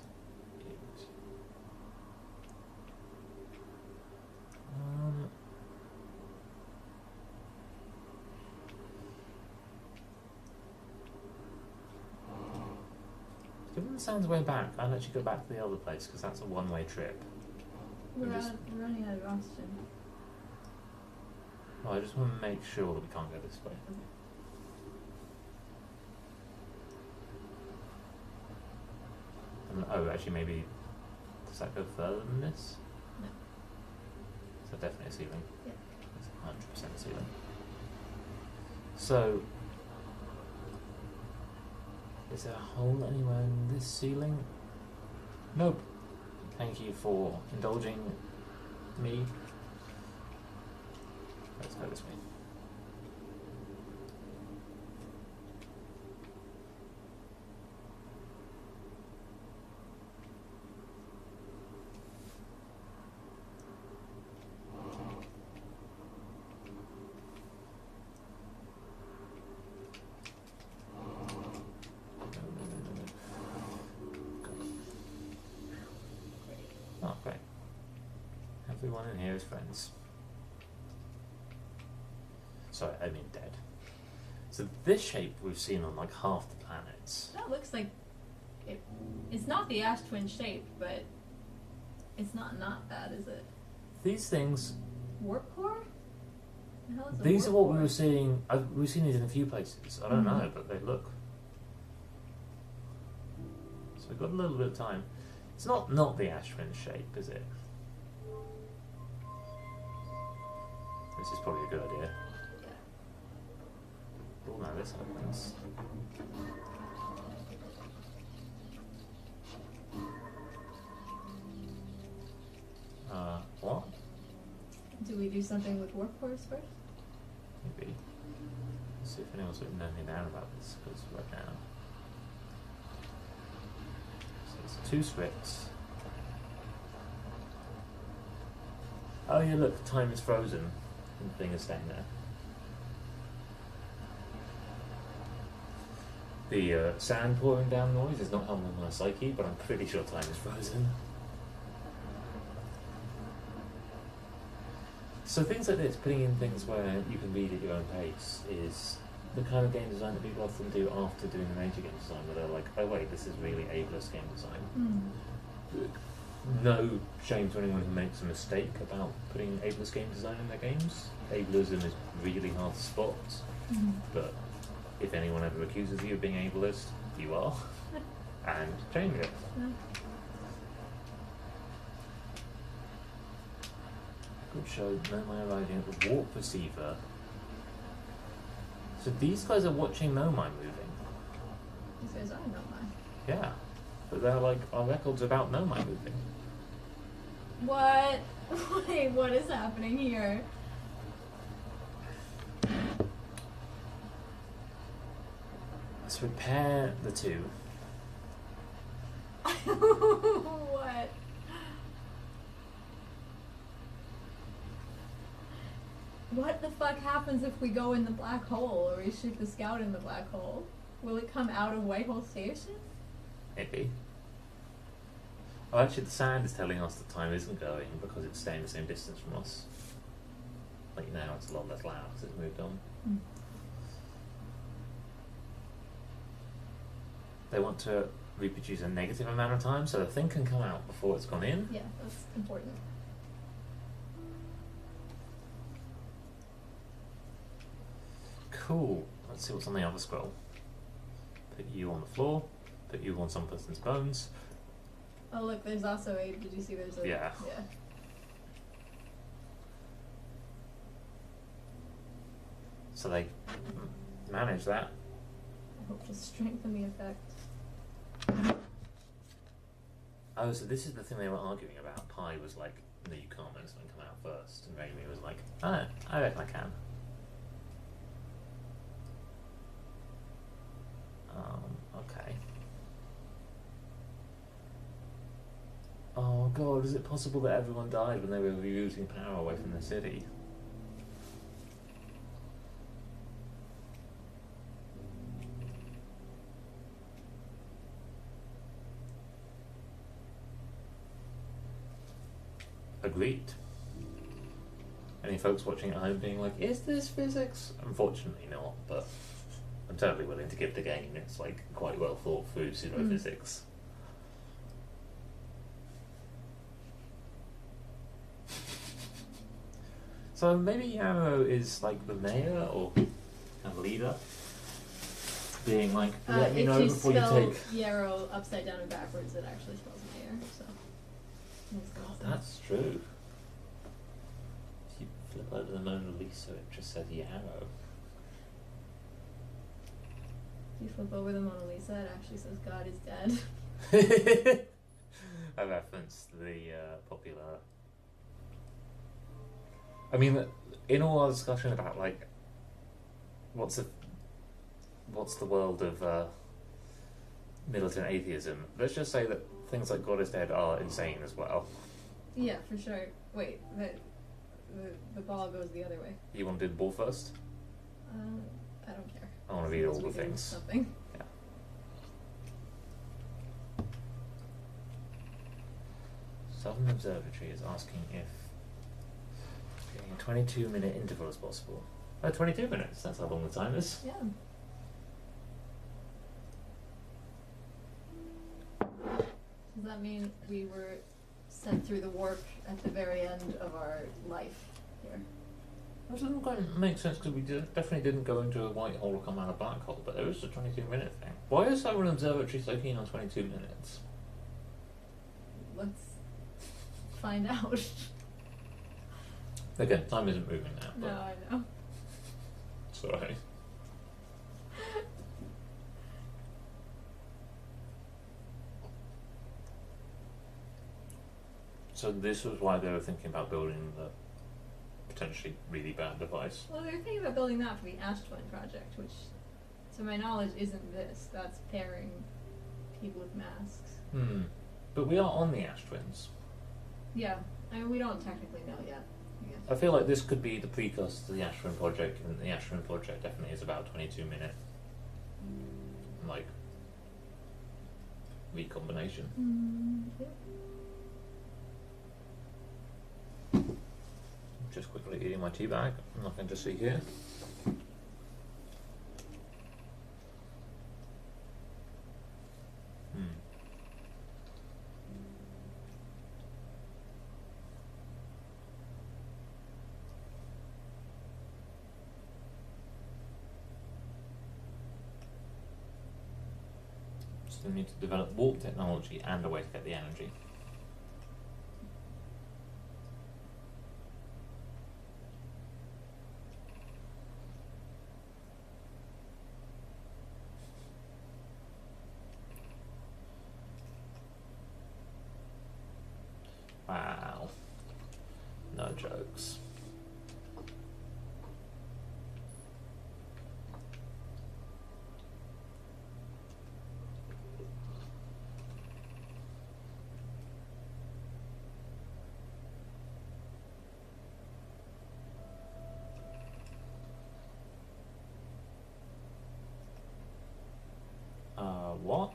Given the sound's way back, I'll let you go back to the other place because that's a one-way trip. We're just- running out of oxygen. Well, I just want to make sure that we can't go this way. Oh, actually, maybe does that go further than this? No. So definitely a ceiling. Yeah. It's 100% a ceiling. So, is there a hole anywhere in this ceiling? Nope. Thank you for indulging me. Let's go this way. Oh, great. Everyone in here is friends. Sorry, I mean dead. So this shape we've seen on like half the planets. That looks like it's not the Ash Twin shape, but it's not bad, is it? These things, Warp core? The hell is a these are warp what we core? were seeing. We've seen these in a few places. I don't know, but they look. So we've got a little bit of time. It's not the Ashwin shape, is it? This is probably a good idea. Oh, now this opens. What? Do we do something with warp cores first? Maybe. Let's see if anyone's written anything down about this, because right now. So it's 2 scripts. Oh yeah, look, time is frozen. And the thing is staying there. The sand pouring down noise is not helping my psyche, but I'm pretty sure time is frozen. So things like this, putting in things where you can read at your own pace, is the kind of game design that people often do after doing the major game design, where they're like, oh wait, this is really ableist game design. No shame to anyone who makes a mistake about putting ableist game design in their games. Ableism is really hard to spot, but if anyone ever accuses you of being ableist, you are, and change it. Good show, Nomai arriving at the warp receiver. So these guys are watching Nomai moving. These guys are Nomai. Yeah, but they're like, our record's about Nomai moving. What? Wait, what is happening here? Let's repair the 2. What? What the fuck happens if we go in the black hole, or we shoot the scout in the black hole? Will it come out of Whitehall Station? Maybe. Oh, actually, the sand is telling us that time isn't going because it's staying the same distance from us. Like now, it's a lot less loud because it's moved on. They want to reproduce a negative amount of time, so the thing can come out before it's gone in. Yeah, that's important. Cool. Let's see what's on the other scroll. Put you on the floor. Put you on some person's bones. Oh look, there's also a, did you see there's a... Yeah. Yeah. So they manage that. I hope to strengthen the effect. Oh, so this is the thing they were arguing about. Pi was like, no, you can't make something come out first. And Raimi was like, oh, I reckon I can. Okay. Oh god, is it possible that everyone died when they were rerouting power away from the city? Agreed. Any folks watching at home being like, is this physics? Unfortunately not, but I'm totally willing to give the game it's like quite well thought through pseudo-physics. So maybe Yarrow is like the mayor or a leader, being like, let me know before you take... If you spell Yarrow upside down and backwards, it actually spells mayor, so... God, that's true. If you flip over the Mona Lisa, it just says Yarrow. If you flip over the Mona Lisa, it actually says God is dead. I referenced the popular... I mean, in all our discussion about, like, what's the world of militant atheism, let's just say that things like God is dead are insane as well. Yeah, for sure. Wait, the ball goes the other way. You want to do the ball first? I don't care. I want to read all We the do things. Something. Yeah. Southern Observatory is asking if getting a 22-minute interval is possible. Oh, 22 minutes, that's how long the time is. Yeah. Does that mean we were sent through the warp at the very end of our life here? That doesn't quite make sense because we definitely didn't go into a white hole or come out of a black hole, but there is a 22-minute thing. Why is Southern Observatory so keen on 22 minutes? find out. Again, time isn't moving now. No, But I know. it's alright. So this was why they were thinking about building the potentially really bad device. Well, they were thinking about building that for the Ash Twin project, which, to my knowledge, isn't this. That's pairing people with masks. But we are on the Ash Twins. Yeah, I mean, we don't technically know yet. I guess. I feel like this could be the precursor to the Ash Twin project, and the Ash Twin project definitely is about 22-minute, like, recombination. Yep. Just quickly eating my tea bag. Nothing to see here. So they need to develop warp technology and a way to get the energy. Wow. No jokes. What?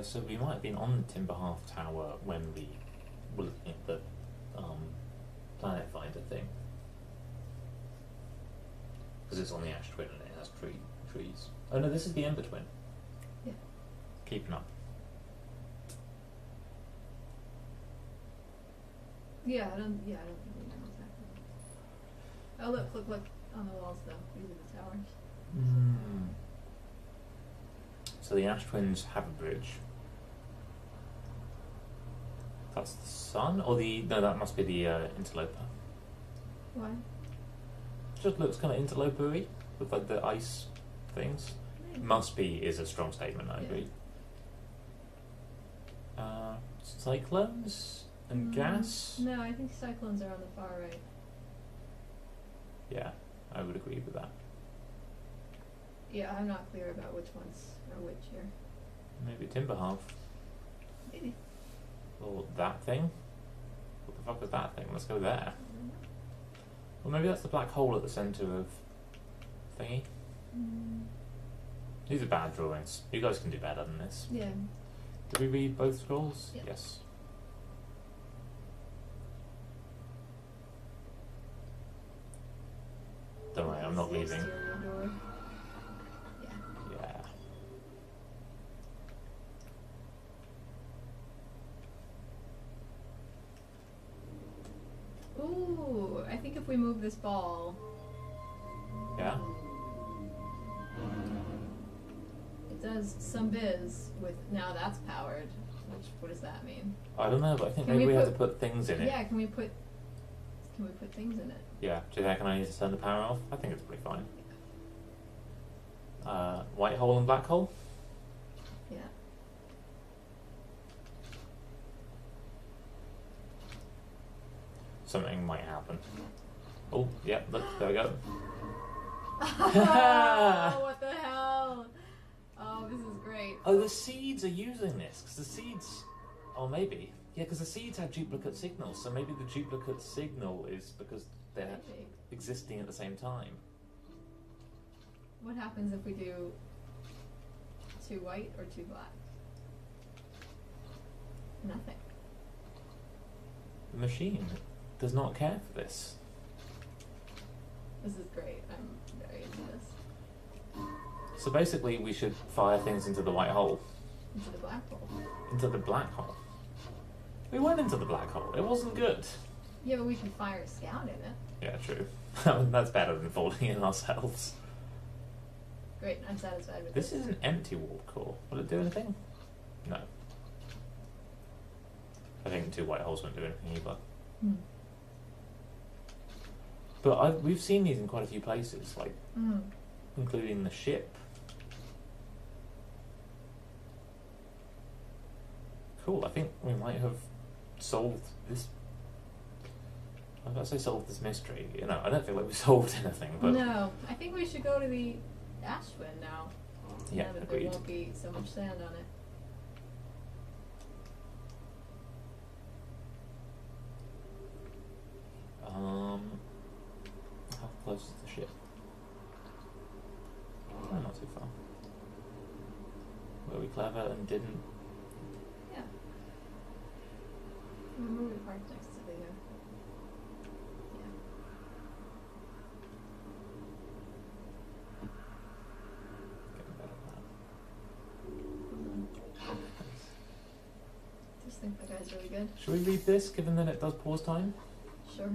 So we might have been on the Timber Half Tower when we were looking at the Planet Finder thing. Because it's on the Ash Twin and it has trees. Oh no, this is the Ember Twin. Yeah. Keeping up. Yeah, I don't think we know exactly. Oh, look on the walls though. These are the towers. So the Ash Twins have a bridge. That's the sun? Or no, that must be the interloper. Why? It just looks kind of interloper-y with like the ice things. Maybe. Must be is a strong statement, I agree. Cyclones and gas? No, I think cyclones are on the far right. Yeah, I would agree with that. Yeah, I'm not clear about which ones are which here. Maybe Timber Half. Maybe. Or that thing? What the fuck is that thing? Let's go there. Or maybe that's the black hole at the centre of thingy. These are bad drawings. You guys can do better than this. Yeah. Did we read both scrolls? Yeah. Yes. Don't worry, I'm not The leaving. exterior door. Yeah. Ooh, I think if we move this ball, Yeah? it does some biz with now that's powered. Which, what does that mean? I don't know, but I think Can maybe we we have to put- put things in it. Yeah, can we put things in it? Yeah. Do you reckon I need to turn the power off? I think it's pretty fine. White hole and black hole? Yeah. Something might happen. Oh, yeah, look, there we go. Oh, what the hell? Oh, this is great. Oh, the seeds are using this, because the seeds... Oh, maybe. Yeah, because the seeds have duplicate signals, so maybe the duplicate signal is because they're Maybe. existing at the same time. What happens if we do 2 white or 2 black? Nothing. The machine does not care for this. This is great. I'm very into this. So basically, we should fire things into the white hole. Into the black hole. Into the black hole. We went into the black hole. It wasn't good. Yeah, but we can fire a scout in it. Yeah, true. That's better than falling in ourselves. Great, I'm satisfied with This is an empty warp core. Will it do anything? No. I think 2 white holes won't do anything either. Hmm. But we've seen these in quite a few places, like Mm. including the ship. Cool. I think we might have solved this. I was about to say solved this mystery. You know, I don't feel like we solved anything, but No, I think we should go to the Ashwin now. yeah, Now that agreed. there won't be so much sand on it. How close is the ship? Oh, not too far. Were we clever and didn't? Yeah. Remember we parked next to the yeah. Getting better at that. Just think the guy's really good. Should we read this, given that it does pause time? Sure.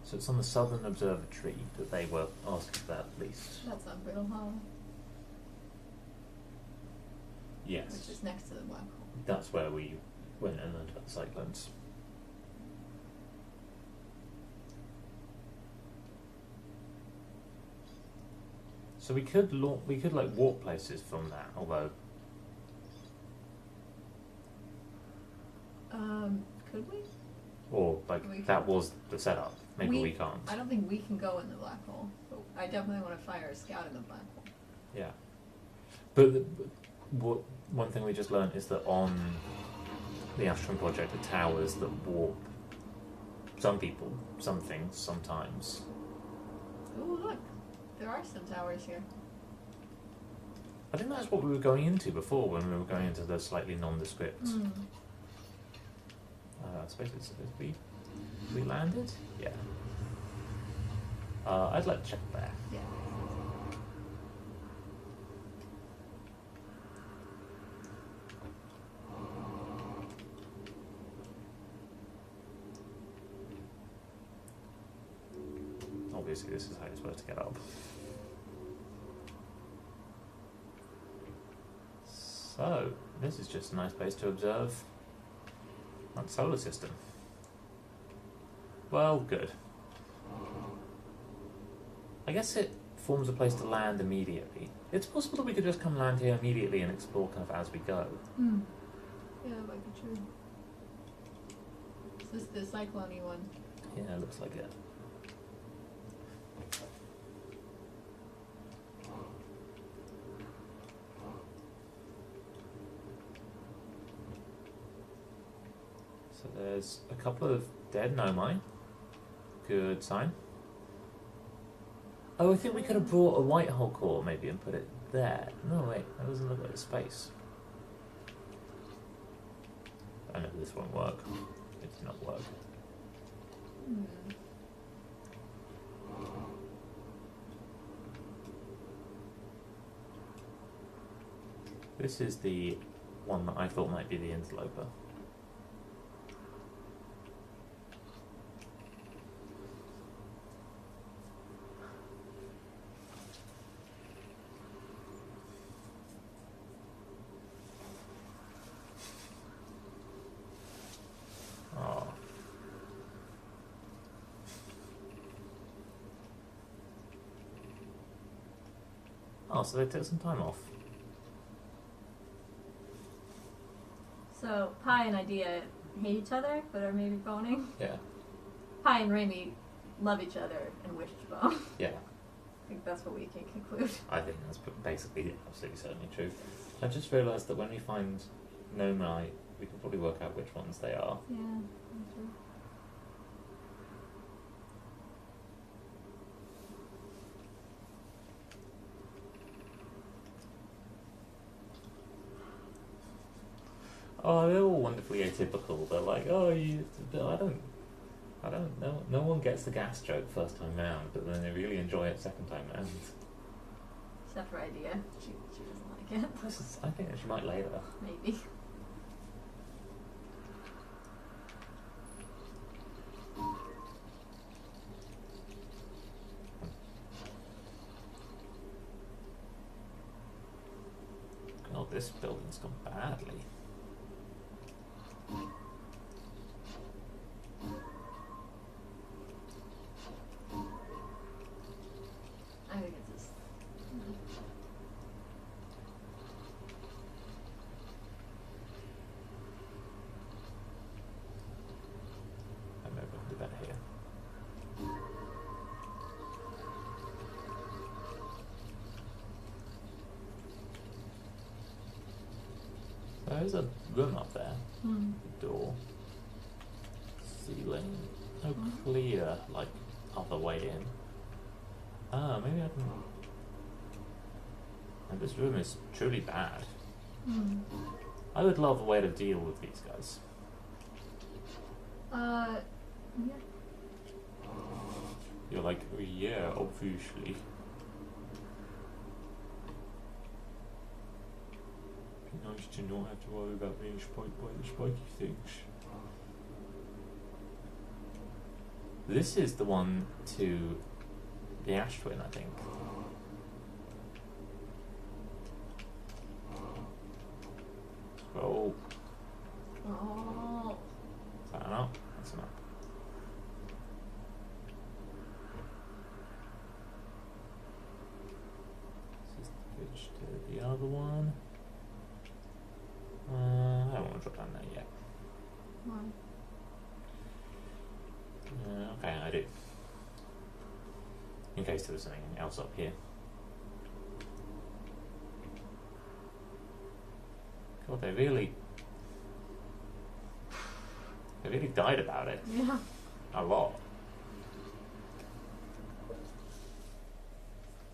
So it's on the Southern Observatory that they were asking about at least. That's on Brittle Hollow, Yes. which is next to the black hole. That's where we went and learned about the cyclones. So we could like walk places from that, although Could we? or like We that was the setup. Maybe we can't. I don't think we can go in the black hole, but I definitely want to fire a scout in the black hole. Yeah. But one thing we just learned is that on the Astron project, the towers that warp some people, some things, sometimes. Ooh, look, there are some towers here. I think that's what we were going into before when we were going into the slightly nondescript. Space. We landed? Yeah. I'd like to check there. Yeah. Obviously, this is how you're supposed to get up. So, this is just a nice place to observe that solar system. Well, good. I guess it forms a place to land immediately. It's possible that we could just come land here immediately and explore kind of as we go. Yeah, that might be true. Is this the cyclone-y one? Yeah, it looks like it. So there's a couple of dead Nomai. Good sign. Oh, I think we could have brought a white hole core maybe and put it there. No, wait, that doesn't look like the space. I know this won't work. It did not work. This is the one that I thought might be the interloper. Oh, so they took some time off. So, Pi and Idea hate each other, but are maybe boning. Yeah. Pi and Raimi love each other and wish to bone. Yeah. I think that's what we can conclude. I think that's basically absolutely certainly true. I just realised that when we find Nomai, we can probably work out which ones they are. Yeah, that's true. Oh, they're all wonderfully atypical. They're like, oh, I don't know. No one gets the gas joke first time round, but then they really enjoy it second time round. Except for Idea. She doesn't like it. I think that she might later. Maybe. Oh, this building's gone badly. I think it's just. I maybe I can do that here. There's a room up there. Hmm. The door. Ceiling. No clear, like, other way in. Ah, maybe I can. And this room is truly bad. Hmm. I would love a way to deal with these guys. Yeah. You're like, oh, yeah, obviously. Be nice to not have to worry about being spiked by the spiky things. This is the one to the Ash Twin, I think. Oh, Oh. is that an up? That's an up. This is the bridge to the other one. I don't want to drop down there yet. Why? Okay, I do. In case there was something else up here. God, they really died about it. Yeah. A lot.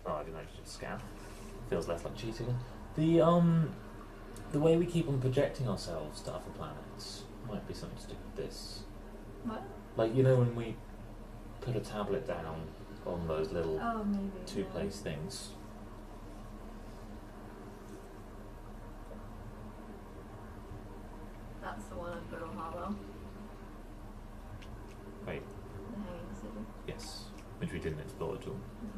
Oh, I didn't know you just scam. Feels less like cheating. The way we keep on projecting ourselves to other planets might be something to do with this. What? Like, you know, when we put a tablet down on those little Oh, maybe. two-place things. That's the one in Brittle Hollow. Wait, The Hanging City. yes. Which we didn't explore at all. Yeah.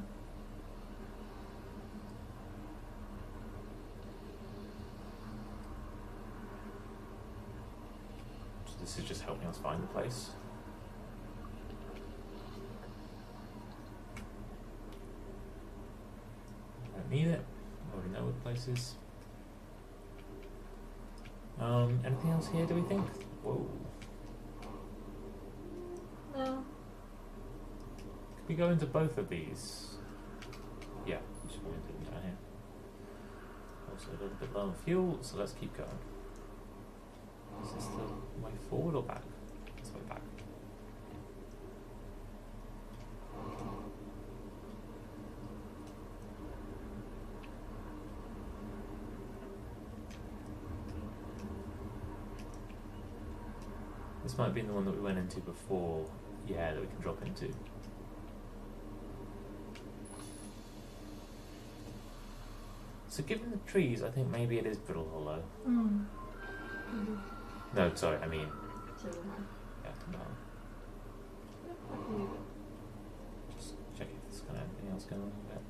So this is just helping us find the place. I don't need it. I already know what the place is. Anything else here, do we think? Whoa. No. Could we go into both of these? Yeah, we should go into them down here. Also a little bit low on fuel, so let's keep going. Is this the way forward or back? This way back. This might be the one that we went into before. Yeah, that we can drop into. So given the trees, I think maybe it is Brittle Hollow. Mm. No, sorry, I mean, Sure. yeah, no. Just check if there's kind of anything else going on with it.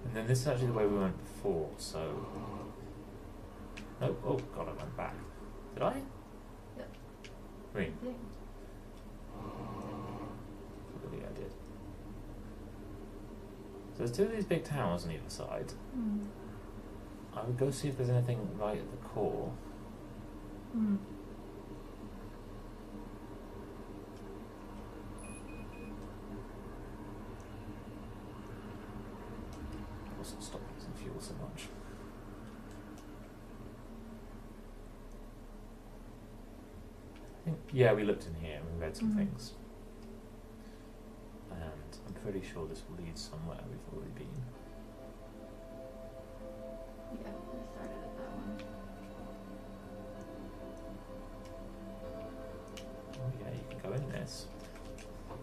And then this is actually the way we went before, so... Oh, oh god, I went back. Did I? Yep. Green. I think. Probably I did. So there's two of these big towers on either side. Mm. I would go see if there's anything right at the core. Mm. Also stop using so much. I think, yeah, we looked in here and we read some Mhm. things. And I'm pretty sure this will lead somewhere we've already been. Yeah, I started at that one. Oh yeah, you can go in this.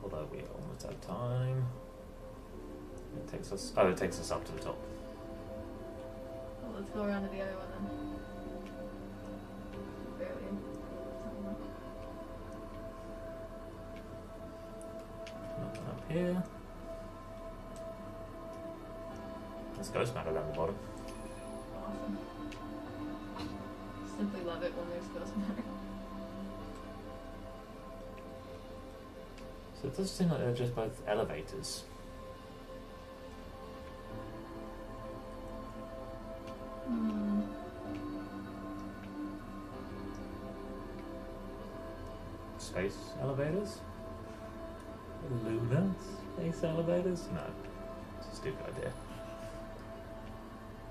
Although we almost have time. It takes us up to the top. Well, let's go around to the other one then. Barely. Nothing up here. There's ghost matter down the bottom. Awesome. Simply love it when there's ghost matter. So it does seem like they're just both elevators. Hmm. Space elevators? Lunar space elevators? No. It's a stupid idea.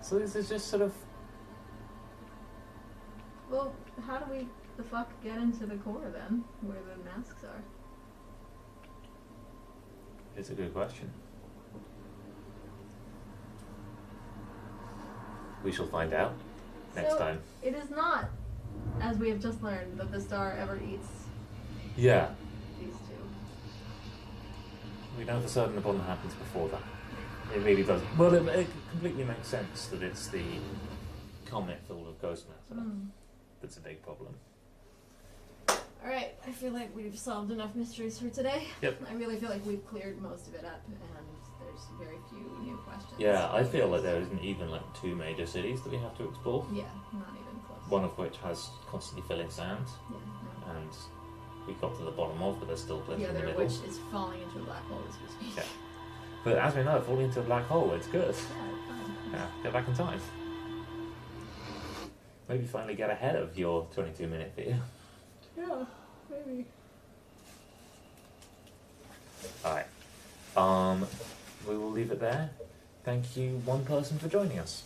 So this is just sort of... Well, how do we the fuck get into the core then, where the masks are? It's a good question. We shall find out next So, time. It is not, as we have just learned, that the star ever eats Yeah. these two. We know for certain the bottom happens before that. It really does. Well, it completely makes sense that it's the comet full of ghost matter that's a big problem. Alright, I feel like we've solved enough mysteries for today. Yep. I really feel like we've cleared most of it up, and there's very few new questions. Yeah, I feel like there isn't even like two major cities that we have to explore. Yeah, not even close. One of which has constantly filling sand, Yeah, no. and we got to the bottom of, but there's still plenty The in the other middle. which is falling into a black hole as we speak. Yeah. But as we know, falling into a black hole, it's good. Yeah, fine. Yeah, get back in time. Maybe finally get ahead of your 22-minute video. Yeah, maybe. Alright. We will leave it there. Thank you, one person, for joining us.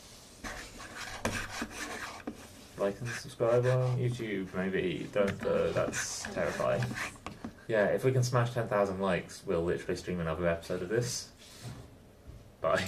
Like and subscribe on YouTube, maybe. Don't, that's terrifying. Yeah, if we can smash 10,000 likes, we'll literally stream another episode of this. Bye.